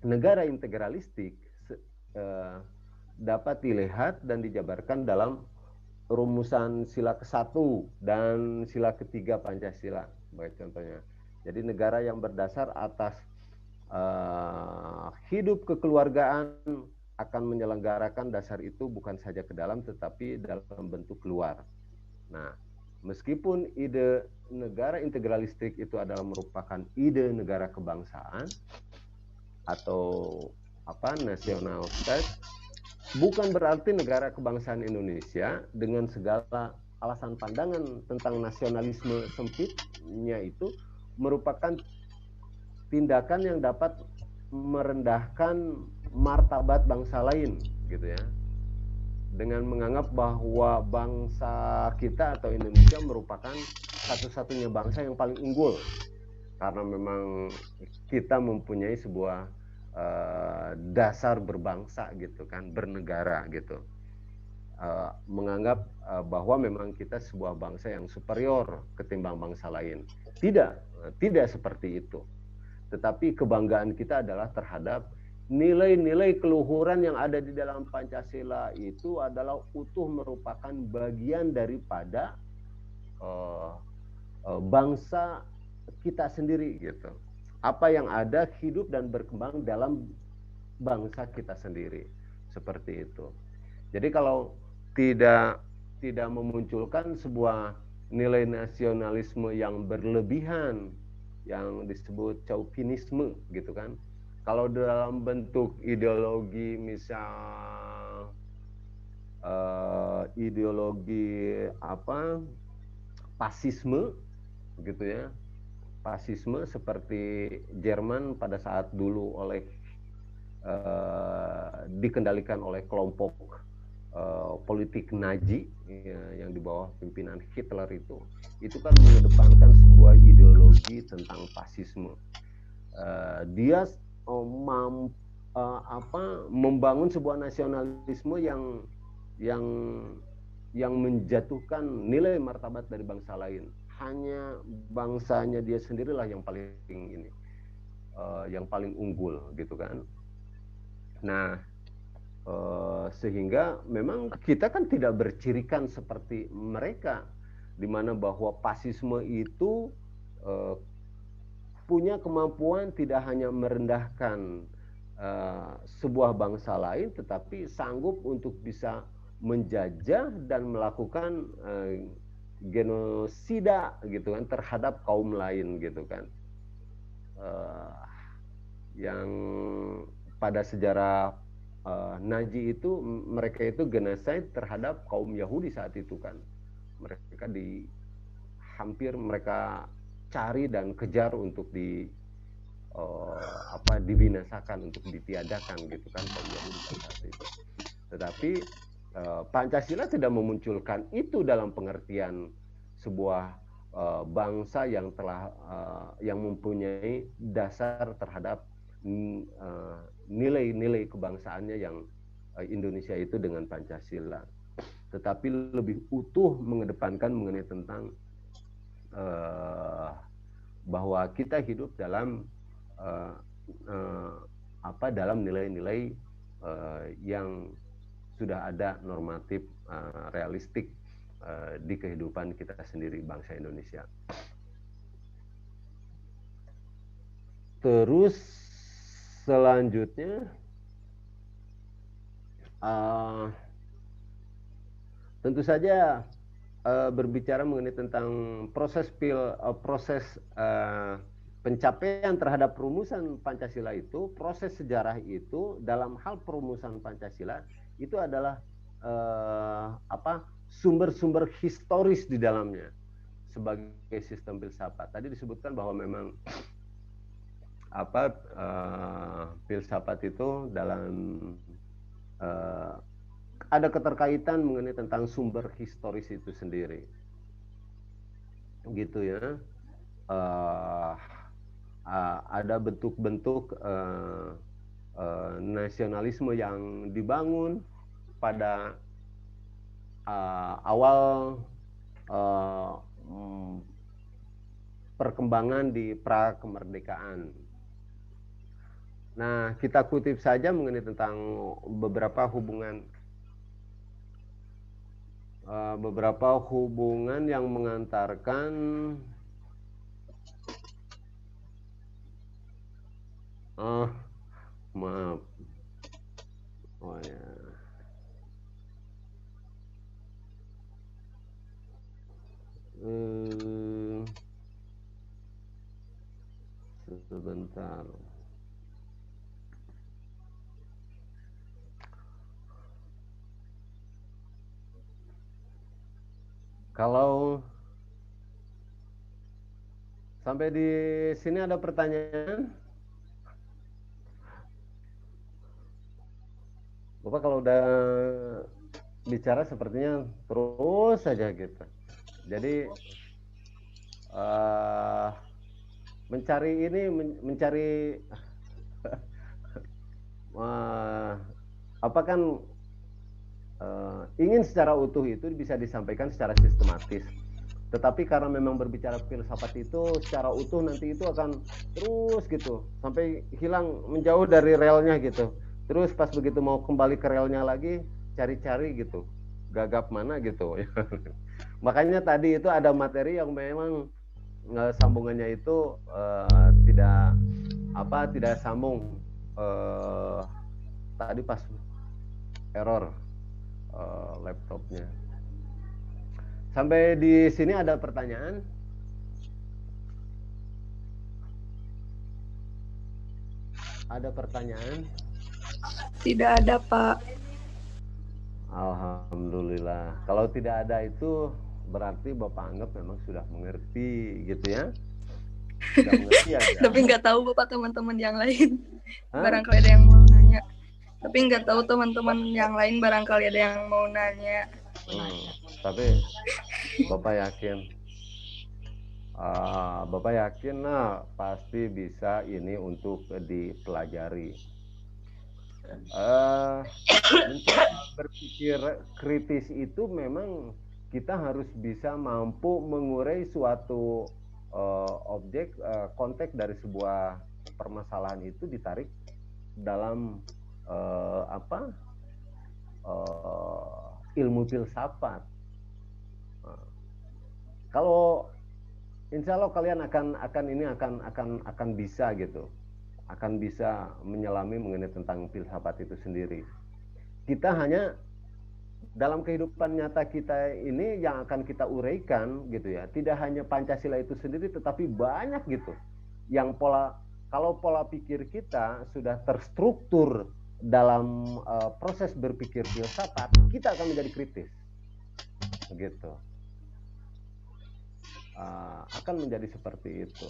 negara integralistik dapat dilihat dan dijabarkan dalam rumusan sila ke-1 dan sila ke-3 Pancasila sebagai contohnya. Jadi negara yang berdasar atas hidup kekeluargaan akan menyelenggarakan dasar itu bukan saja ke dalam tetapi dalam bentuk luar. Nah, meskipun ide negara integralistik itu adalah merupakan ide negara kebangsaan atau national state, bukan berarti negara kebangsaan Indonesia dengan segala alasan pandangan tentang nasionalisme sempitnya itu merupakan tindakan yang dapat merendahkan martabat bangsa lain gitu ya, dengan menganggap bahwa bangsa kita atau Indonesia merupakan satu-satunya bangsa yang paling unggul karena memang kita mempunyai sebuah dasar berbangsa gitu kan, bernegara gitu, menganggap bahwa memang kita sebuah bangsa yang superior ketimbang bangsa lain. Tidak seperti itu. Tetapi kebanggaan kita adalah terhadap nilai-nilai keluhuran yang ada di dalam Pancasila itu adalah utuh merupakan bagian daripada bangsa kita sendiri gitu. Apa yang ada hidup dan berkembang dalam bangsa kita sendiri, seperti itu. Jadi kalau tidak memunculkan sebuah nilai nasionalisme yang berlebihan yang disebut chauvinisme gitu kan. Kalau dalam bentuk ideologi misal ideologi fasisme gitu ya. Fasisme seperti Jerman pada saat dulu dikendalikan oleh kelompok politik Nazi yang di bawah pimpinan Hitler itu kan mengedepankan sebuah ideologi tentang fasisme. Dia membangun sebuah nasionalisme yang menjatuhkan nilai martabat dari bangsa lain. Hanya bangsanya dia sendirilah yang paling unggul gitu kan. Nah, Sehingga memang kita kan tidak bercirikan seperti mereka, di mana bahwa fasisme itu punya kemampuan tidak hanya merendahkan sebuah bangsa lain, tetapi sanggup untuk bisa menjajah dan melakukan genosida gitu kan terhadap kaum lain gitu kan, yang pada sejarah Nazi itu mereka itu genocide terhadap kaum Yahudi saat itu kan, mereka hampir mereka cari dan kejar untuk dibinasakan, untuk ditiadakan gitu kan kaum Yahudi saat itu. Tetapi Pancasila tidak memunculkan itu dalam pengertian sebuah bangsa yang telah yang mempunyai dasar terhadap nilai-nilai kebangsaannya yang Indonesia itu dengan Pancasila, tetapi lebih utuh mengedepankan mengenai tentang bahwa kita hidup dalam dalam nilai-nilai yang sudah ada normatif realistik di kehidupan kita sendiri bangsa Indonesia. Terus selanjutnya tentu saja berbicara mengenai tentang proses pencapaian terhadap perumusan Pancasila itu, proses sejarah itu dalam hal perumusan Pancasila itu adalah sumber-sumber historis di dalamnya sebagai sistem filsafat. Tadi disebutkan bahwa memang filsafat itu dalam ada keterkaitan mengenai tentang sumber historis itu sendiri, gitu ya. Ada bentuk-bentuk nasionalisme yang dibangun pada awal perkembangan di pra kemerdekaan. Nah, kita kutip saja mengenai tentang beberapa hubungan yang mengantarkan maaf. Oh ya. Sebentar. Kalau sampai di sini ada pertanyaan? Bapak kalau udah bicara sepertinya terus saja gitu. Jadi mencari ingin secara utuh itu bisa disampaikan secara sistematis. Tetapi karena memang berbicara filsafat itu secara utuh nanti itu akan terus gitu sampai hilang, menjauh dari relnya gitu. Terus pas begitu mau kembali ke relnya lagi cari-cari gitu, gagap mana gitu. Makanya tadi itu ada materi yang memang sambungannya itu tidak sambung. Tadi pas error laptopnya. Sampai di sini ada pertanyaan? Ada pertanyaan? Tidak ada, Pak. Alhamdulillah. Kalau tidak ada itu berarti Bapak anggap memang sudah mengerti gitu ya. Sudah mengerti aja. Tapi nggak tahu Bapak teman-teman yang lain. Barangkali ada yang mau nanya. Tapi nggak tahu teman-teman yang lain barangkali ada yang mau nanya. Tapi Bapak yakin pasti bisa ini untuk dipelajari. Berpikir kritis itu memang kita harus bisa mampu mengurai suatu objek, konteks dari sebuah permasalahan itu ditarik dalam ilmu filsafat. Kalau insya Allah kalian akan bisa gitu, akan bisa menyelami mengenai tentang filsafat itu sendiri. Kita hanya dalam kehidupan nyata kita ini yang akan kita uraikan gitu ya, tidak hanya Pancasila itu sendiri, tetapi banyak gitu yang kalau pola pikir kita sudah terstruktur dalam proses berpikir filsafat, kita akan menjadi kritis gitu. Akan menjadi seperti itu.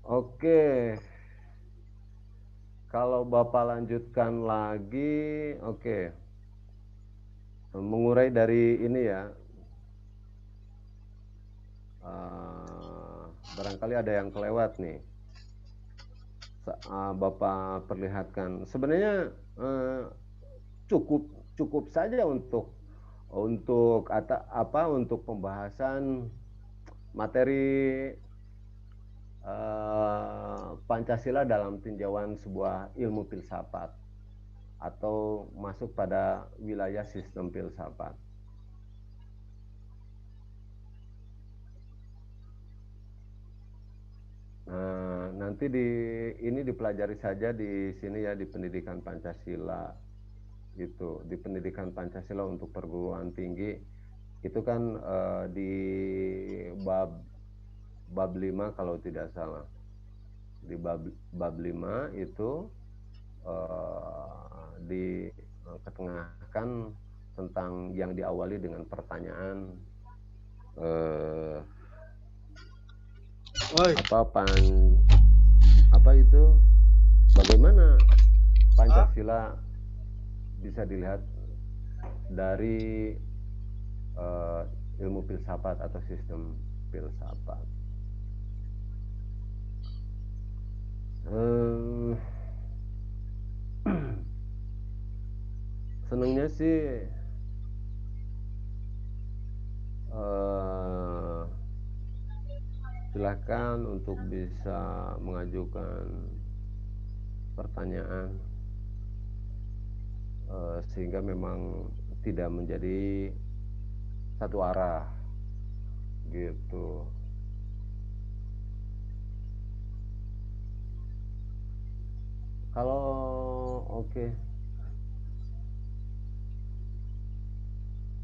Oke. Kalau Bapak lanjutkan lagi, oke. Mengurai dari ini ya. Barangkali ada yang kelewat nih. Bapak perlihatkan. Sebenarnya cukup saja untuk pembahasan materi Pancasila dalam tinjauan sebuah ilmu filsafat atau masuk pada wilayah sistem filsafat. Nanti ini dipelajari saja di sini ya, di pendidikan Pancasila gitu, di pendidikan Pancasila untuk perguruan tinggi itu kan di bab 5 kalau tidak salah, di bab 5 itu diketengahkan tentang yang diawali dengan pertanyaan bagaimana Pancasila bisa dilihat dari ilmu filsafat atau sistem filsafat. Senangnya sih silahkan untuk bisa mengajukan pertanyaan sehingga memang tidak menjadi satu arah gitu.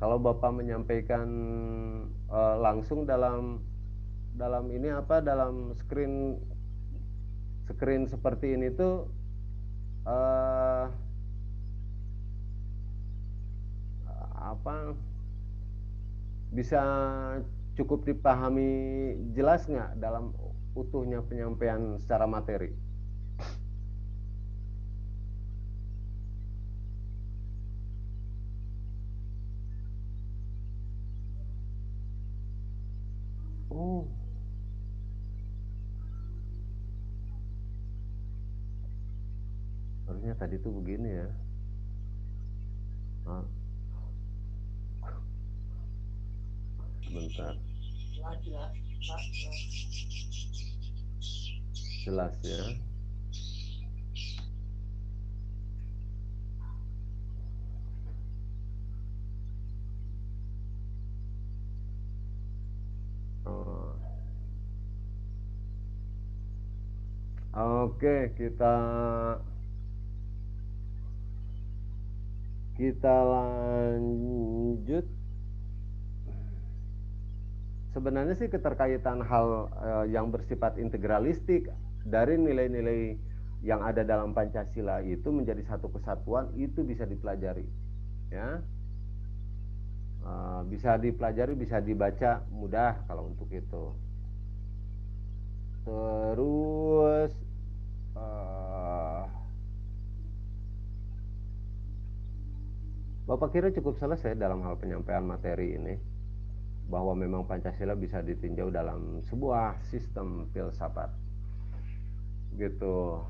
Kalau Bapak menyampaikan langsung dalam ini dalam screen seperti ini tuh bisa cukup dipahami jelas nggak dalam utuhnya penyampaian secara materi? Harusnya tadi tuh begini ya. Bentar. Jelas ya. Oke, kita lanjut. Sebenarnya sih keterkaitan hal yang bersifat integralistik dari nilai-nilai yang ada dalam Pancasila itu menjadi satu kesatuan itu bisa dipelajari, ya. Bisa dipelajari, bisa dibaca, mudah kalau untuk itu. Terus Bapak kira cukup selesai dalam hal penyampaian materi ini, bahwa memang Pancasila bisa ditinjau dalam sebuah sistem filsafat gitu.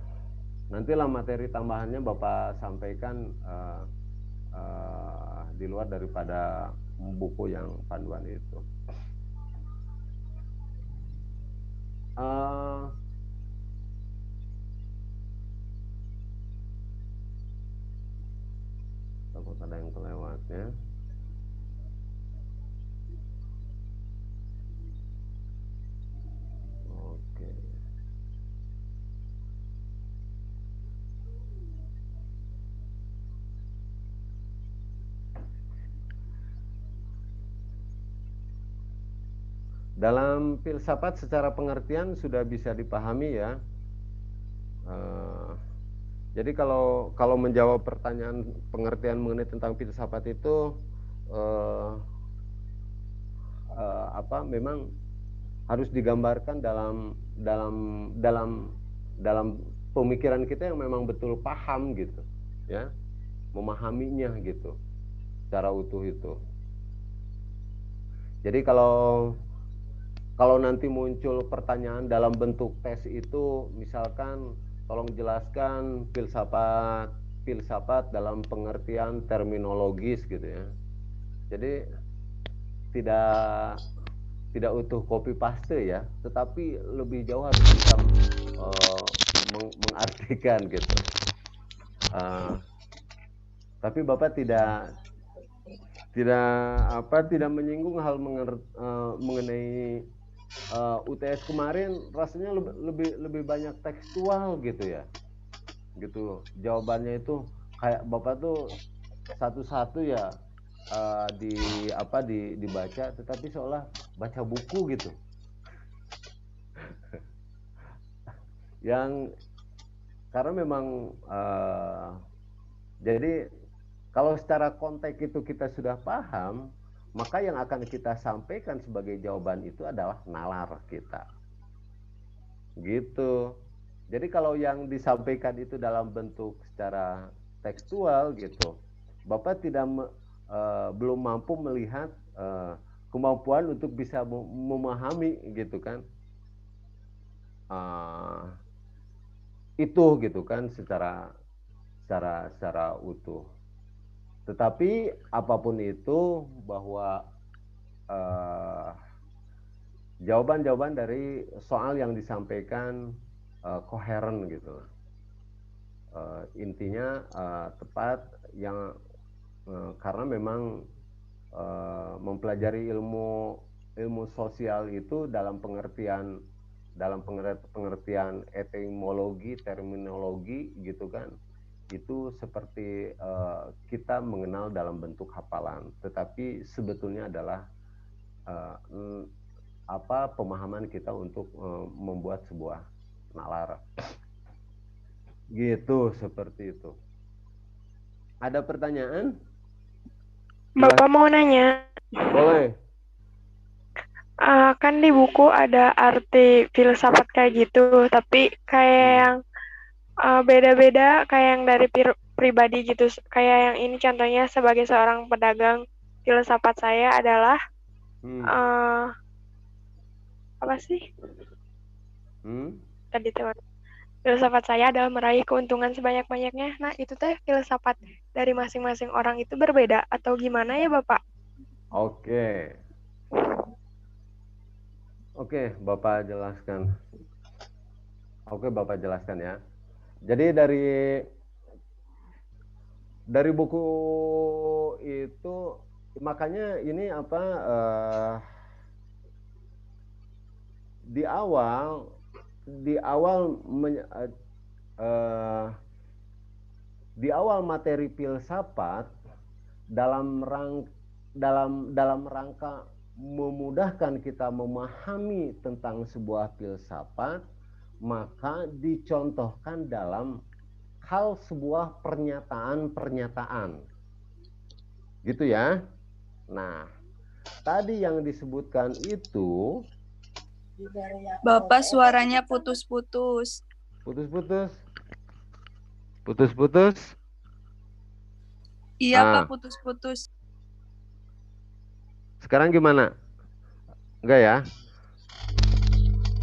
Nantilah materi tambahannya Bapak sampaikan di luar daripada buku yang panduan itu. eh, takut ada yang kelewat ya. Oke. Dalam filsafat secara pengertian sudah bisa dipahami ya. Jadi kalau menjawab pertanyaan pengertian mengenai tentang filsafat itu memang harus digambarkan dalam pemikiran kita yang memang betul paham gitu ya, memahaminya gitu secara utuh itu. Jadi kalau nanti muncul pertanyaan dalam bentuk tes itu, misalkan tolong jelaskan filsafat dalam pengertian terminologis gitu ya. Jadi tidak utuh copy paste ya, tetapi lebih jauh harus bisa mengartikan gitu. Tapi Bapak tidak menyinggung hal mengenai UTS kemarin, rasanya lebih banyak tekstual gitu ya, gitu. Jawabannya itu kayak Bapak tuh satu-satu ya dibaca, tetapi seolah baca buku gitu. Yang karena memang jadi kalau secara konteks itu kita sudah paham, maka yang akan kita sampaikan sebagai jawaban itu adalah nalar kita. Gitu. Jadi kalau yang disampaikan itu dalam bentuk secara tekstual gitu, Bapak belum mampu melihat kemampuan untuk bisa memahami gitu kan. Itu gitu kan secara utuh. Tetapi apapun itu, bahwa jawaban-jawaban dari soal yang disampaikan koheren gitu. Intinya tepat yang karena memang mempelajari ilmu sosial itu dalam pengertian etimologi, terminologi gitu kan, itu seperti kita mengenal dalam bentuk hafalan, tetapi sebetulnya adalah pemahaman kita untuk membuat sebuah nalar. Gitu, seperti itu. Ada pertanyaan? Bapak mau nanya. Boleh. Kan di buku ada arti filsafat kayak gitu, tapi kayak yang beda-beda, kayak yang dari pribadi gitu. Kayak yang ini contohnya, sebagai seorang pedagang, filsafat saya adalah apa sih? Tadi teman. Filsafat saya adalah meraih keuntungan sebanyak-banyaknya. Nah, itu teh filsafat dari masing-masing orang itu berbeda atau gimana ya, Bapak? Oke, Bapak jelaskan. Bapak jelaskan ya. Jadi dari buku itu, makanya ini di awal materi filsafat dalam rangka memudahkan kita memahami tentang sebuah filsafat, maka dicontohkan dalam hal sebuah pernyataan gitu ya. Nah, tadi yang disebutkan itu, Bapak suaranya putus-putus. Putus-putus? Iya, Pak, putus-putus. Sekarang gimana? Enggak ya?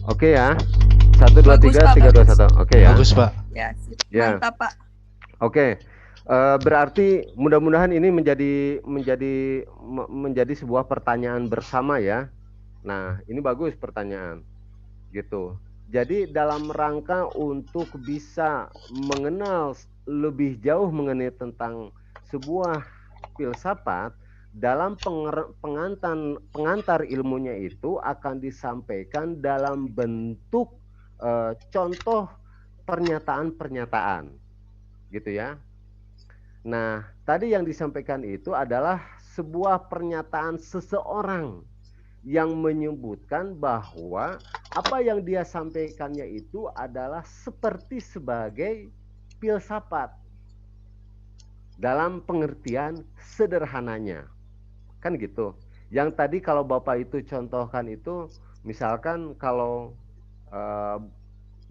Oke ya. 1, 2, 3, 3, 2, 1. Oke ya. Bagus, Pak. Ya, mantap, Pak. Oke. Berarti mudah-mudahan ini menjadi sebuah pertanyaan bersama ya. Nah, ini bagus pertanyaan. gitu. Jadi dalam rangka untuk bisa mengenal lebih jauh mengenai tentang sebuah filsafat, dalam pengantar ilmunya itu akan disampaikan dalam bentuk contoh pernyataan-pernyataan, gitu ya. Nah, tadi yang disampaikan itu adalah sebuah pernyataan seseorang yang menyebutkan bahwa apa yang dia sampaikannya itu adalah seperti sebagai filsafat dalam pengertian sederhananya. Kan gitu. Yang tadi kalau Bapak itu contohkan itu, misalkan kalau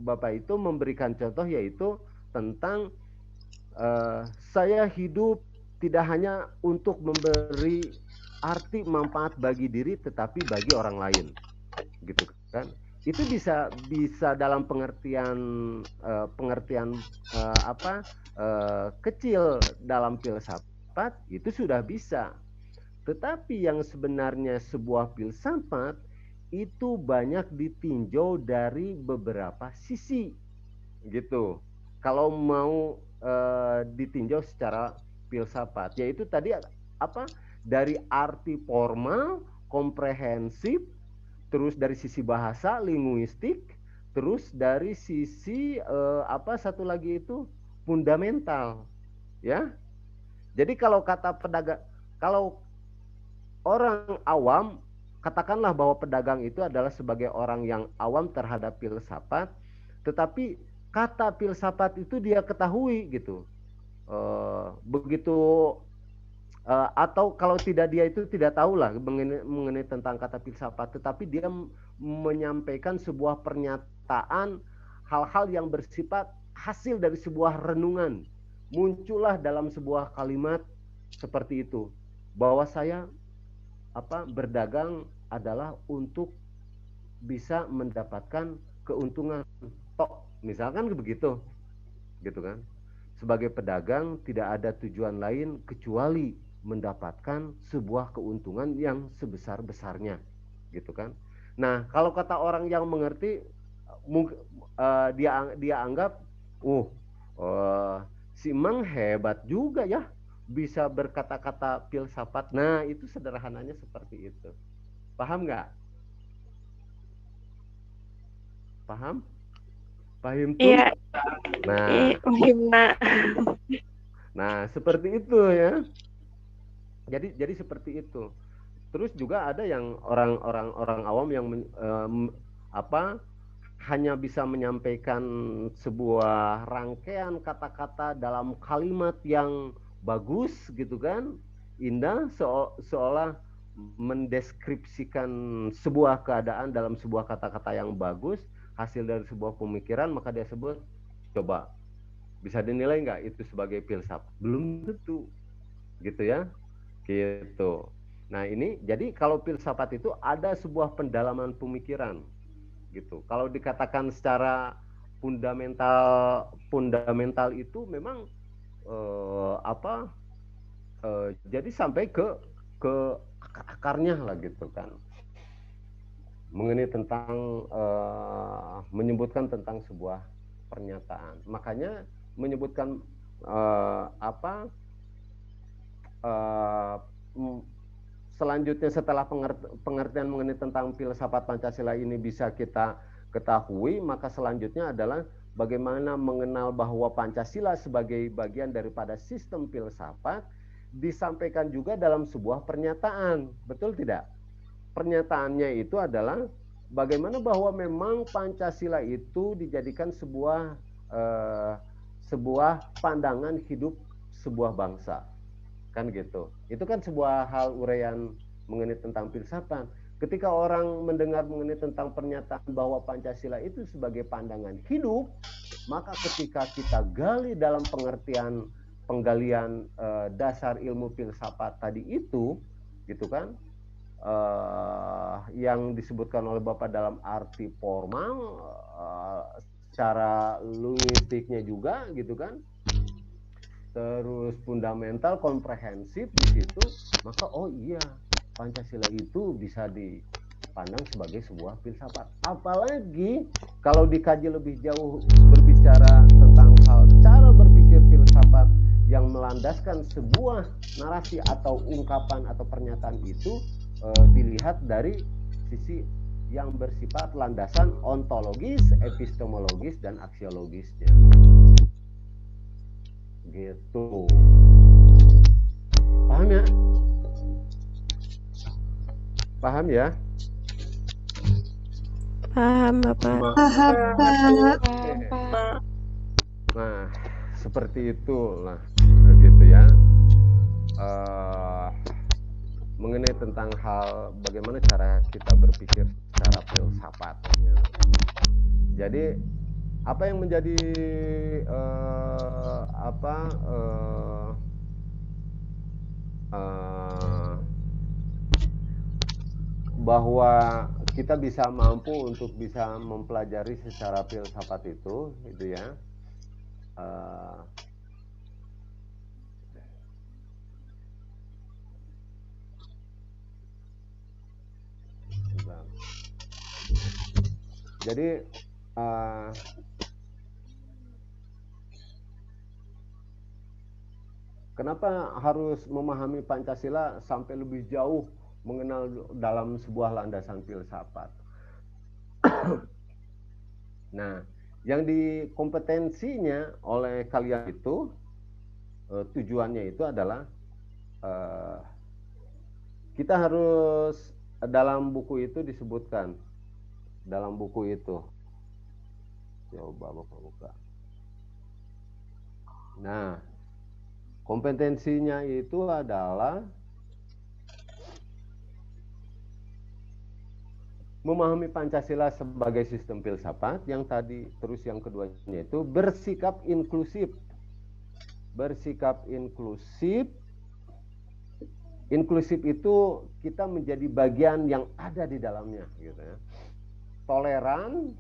Bapak itu memberikan contoh yaitu tentang saya hidup tidak hanya untuk memberi arti manfaat bagi diri tetapi bagi orang lain, gitu kan. Itu bisa dalam pengertian kecil dalam filsafat itu sudah bisa. Tetapi yang sebenarnya sebuah filsafat itu banyak ditinjau dari beberapa sisi, gitu. Kalau mau ditinjau secara filsafat, yaitu tadi apa? Dari arti formal, komprehensif, terus dari sisi bahasa, linguistik, terus dari sisi satu lagi itu fundamental, ya. Jadi kalau kata pedagang, kalau orang awam, katakanlah bahwa pedagang itu adalah sebagai orang yang awam terhadap filsafat, tetapi kata filsafat itu dia ketahui gitu. Begitu atau kalau tidak dia itu tidak tahu lah mengenai tentang kata filsafat, tetapi dia menyampaikan sebuah pernyataan hal-hal yang bersifat hasil dari sebuah renungan, muncullah dalam sebuah kalimat seperti itu, bahwa saya berdagang adalah untuk bisa mendapatkan keuntungan tok, misalkan begitu, gitu kan. Sebagai pedagang tidak ada tujuan lain kecuali mendapatkan sebuah keuntungan yang sebesar-besarnya, gitu kan. Nah, kalau kata orang yang mengerti, dia anggap, si Mang hebat juga ya, bisa berkata-kata filsafat. Nah, itu sederhananya seperti itu. Paham nggak? Paham? Paham tuh? Iya. Nah, seperti itu ya. Jadi seperti itu. Terus juga ada yang orang awam yang hanya bisa menyampaikan sebuah rangkaian kata-kata dalam kalimat yang bagus, gitu kan, indah, seolah mendeskripsikan sebuah keadaan dalam sebuah kata-kata yang bagus, hasil dari sebuah pemikiran, maka dia sebut. Coba bisa dinilai nggak itu sebagai filsafat? Belum tentu, gitu ya, gitu. Nah, ini jadi kalau filsafat itu ada sebuah pendalaman pemikiran, gitu. Kalau dikatakan secara fundamental itu memang jadi sampai ke akarnya lah, gitu kan, mengenai tentang menyebutkan tentang sebuah pernyataan. Makanya menyebutkan selanjutnya setelah pengertian mengenai tentang filsafat Pancasila ini bisa kita ketahui, maka selanjutnya adalah bagaimana mengenal bahwa Pancasila sebagai bagian daripada sistem filsafat disampaikan juga dalam sebuah pernyataan. Betul tidak? Pernyataannya itu adalah bagaimana bahwa memang Pancasila itu dijadikan sebuah pandangan hidup sebuah bangsa. Kan gitu. Itu kan sebuah hal uraian mengenai tentang filsafat. Ketika orang mendengar mengenai tentang pernyataan bahwa Pancasila itu sebagai pandangan hidup, maka ketika kita gali dalam penggalian dasar ilmu filsafat tadi itu, gitu kan, yang disebutkan oleh Bapak dalam arti formal, secara linguistiknya juga, gitu kan, terus fundamental, komprehensif di situ, maka oh iya, Pancasila itu bisa pandang sebagai sebuah filsafat. Apalagi kalau dikaji lebih jauh berbicara tentang hal cara berpikir filsafat yang melandaskan sebuah narasi atau ungkapan atau pernyataan itu dilihat dari sisi yang bersifat landasan ontologis, epistemologis, dan aksiologisnya. Gitu. Paham ya? Paham ya? Paham, Bapak. Nah, seperti itulah gitu ya. Mengenai tentang hal bagaimana cara kita berpikir secara filsafat. Jadi apa yang menjadi bahwa kita bisa mampu untuk bisa mempelajari secara filsafat itu ya. Jadi kenapa harus memahami Pancasila sampai lebih jauh mengenal dalam sebuah landasan filsafat? Nah, yang di kompetensinya oleh kalian itu tujuannya itu adalah kita harus dalam buku itu disebutkan dalam buku itu. Coba Bapak buka. Nah, kompetensinya itu adalah memahami Pancasila sebagai sistem filsafat yang tadi, terus yang keduanya itu bersikap inklusif. Bersikap inklusif. Inklusif itu kita menjadi bagian yang ada di dalamnya gitu ya. Toleran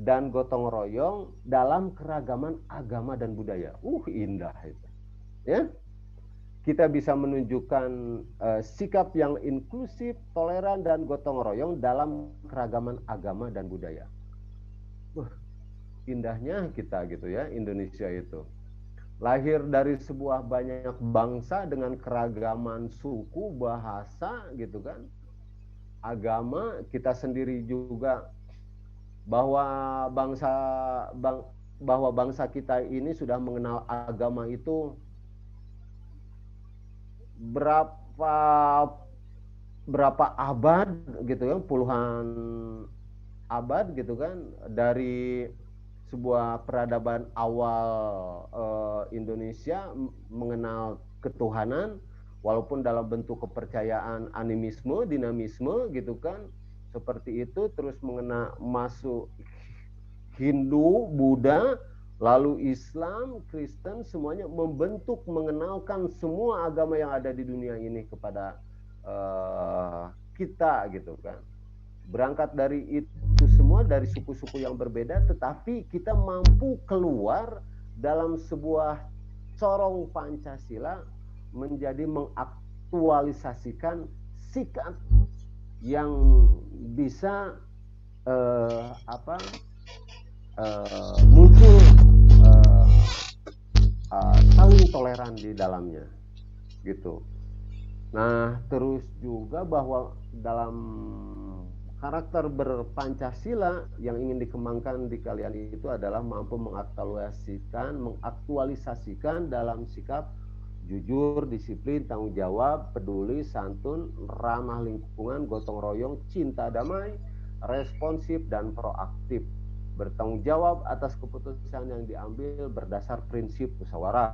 dan gotong royong dalam keragaman agama dan budaya. Indah itu. Ya. Kita bisa menunjukkan sikap yang inklusif, toleran, dan gotong royong dalam keragaman agama dan budaya. Indahnya kita gitu ya, Indonesia itu. Lahir dari sebuah banyak bangsa dengan keragaman suku, bahasa gitu kan. Agama, kita sendiri juga bahwa bangsa kita ini sudah mengenal agama itu berapa abad gitu kan, puluhan abad gitu kan, dari sebuah peradaban awal Indonesia mengenal ketuhanan walaupun dalam bentuk kepercayaan animisme, dinamisme gitu kan, seperti itu, terus masuk Hindu, Buddha, lalu Islam, Kristen, semuanya membentuk, mengenalkan semua agama yang ada di dunia ini kepada kita gitu kan. Berangkat dari itu semua, dari suku-suku yang berbeda, tetapi kita mampu keluar dalam sebuah corong Pancasila menjadi mengaktualisasikan sikap yang bisa muncul saling toleran di dalamnya gitu. Nah, terus juga bahwa dalam karakter berpancasila yang ingin dikembangkan di kalian itu adalah mampu mengaktualisasikan dalam sikap jujur, disiplin, tanggung jawab, peduli, santun, ramah lingkungan, gotong royong, cinta damai, responsif, dan proaktif. Bertanggung jawab atas keputusan yang diambil berdasar prinsip musyawarah,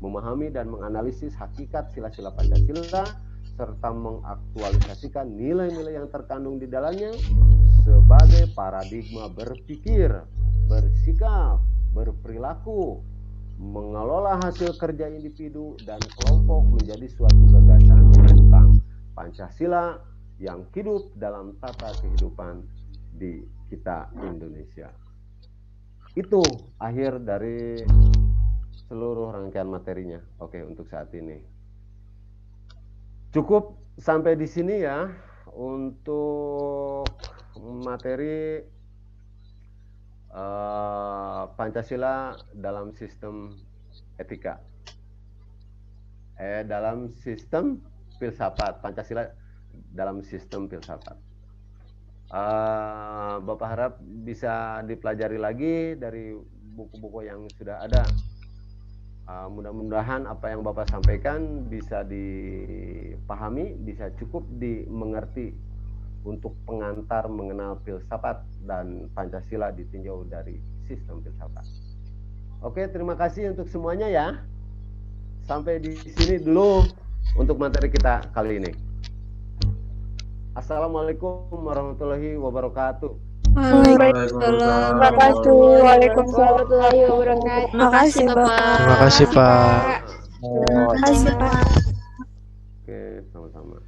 memahami dan menganalisis hakikat sila-sila Pancasila, serta mengaktualisasikan nilai-nilai yang terkandung di dalamnya sebagai paradigma berpikir, bersikap, berperilaku, mengelola hasil kerja individu dan kelompok menjadi suatu gagasan tentang Pancasila yang hidup dalam tata kehidupan di kita Indonesia. Itu akhir dari seluruh rangkaian materinya. Oke, untuk saat ini cukup sampai di sini ya untuk materi Pancasila dalam sistem etika. Dalam sistem filsafat, Pancasila dalam sistem filsafat. Bapak harap bisa dipelajari lagi dari buku-buku yang sudah ada. Mudah-mudahan apa yang Bapak sampaikan bisa dipahami, bisa cukup dimengerti untuk pengantar mengenal filsafat dan Pancasila ditinjau dari sistem filsafat. Oke, terima kasih untuk semuanya ya. Sampai di sini dulu untuk materi kita kali ini. Assalamualaikum warahmatullahi wabarakatuh. Waalaikumsalam. Waalaikumsalam warahmatullahi wabarakatuh. Makasih Bapak. Terima kasih Pak. Terima kasih Pak. Oke, sama-sama.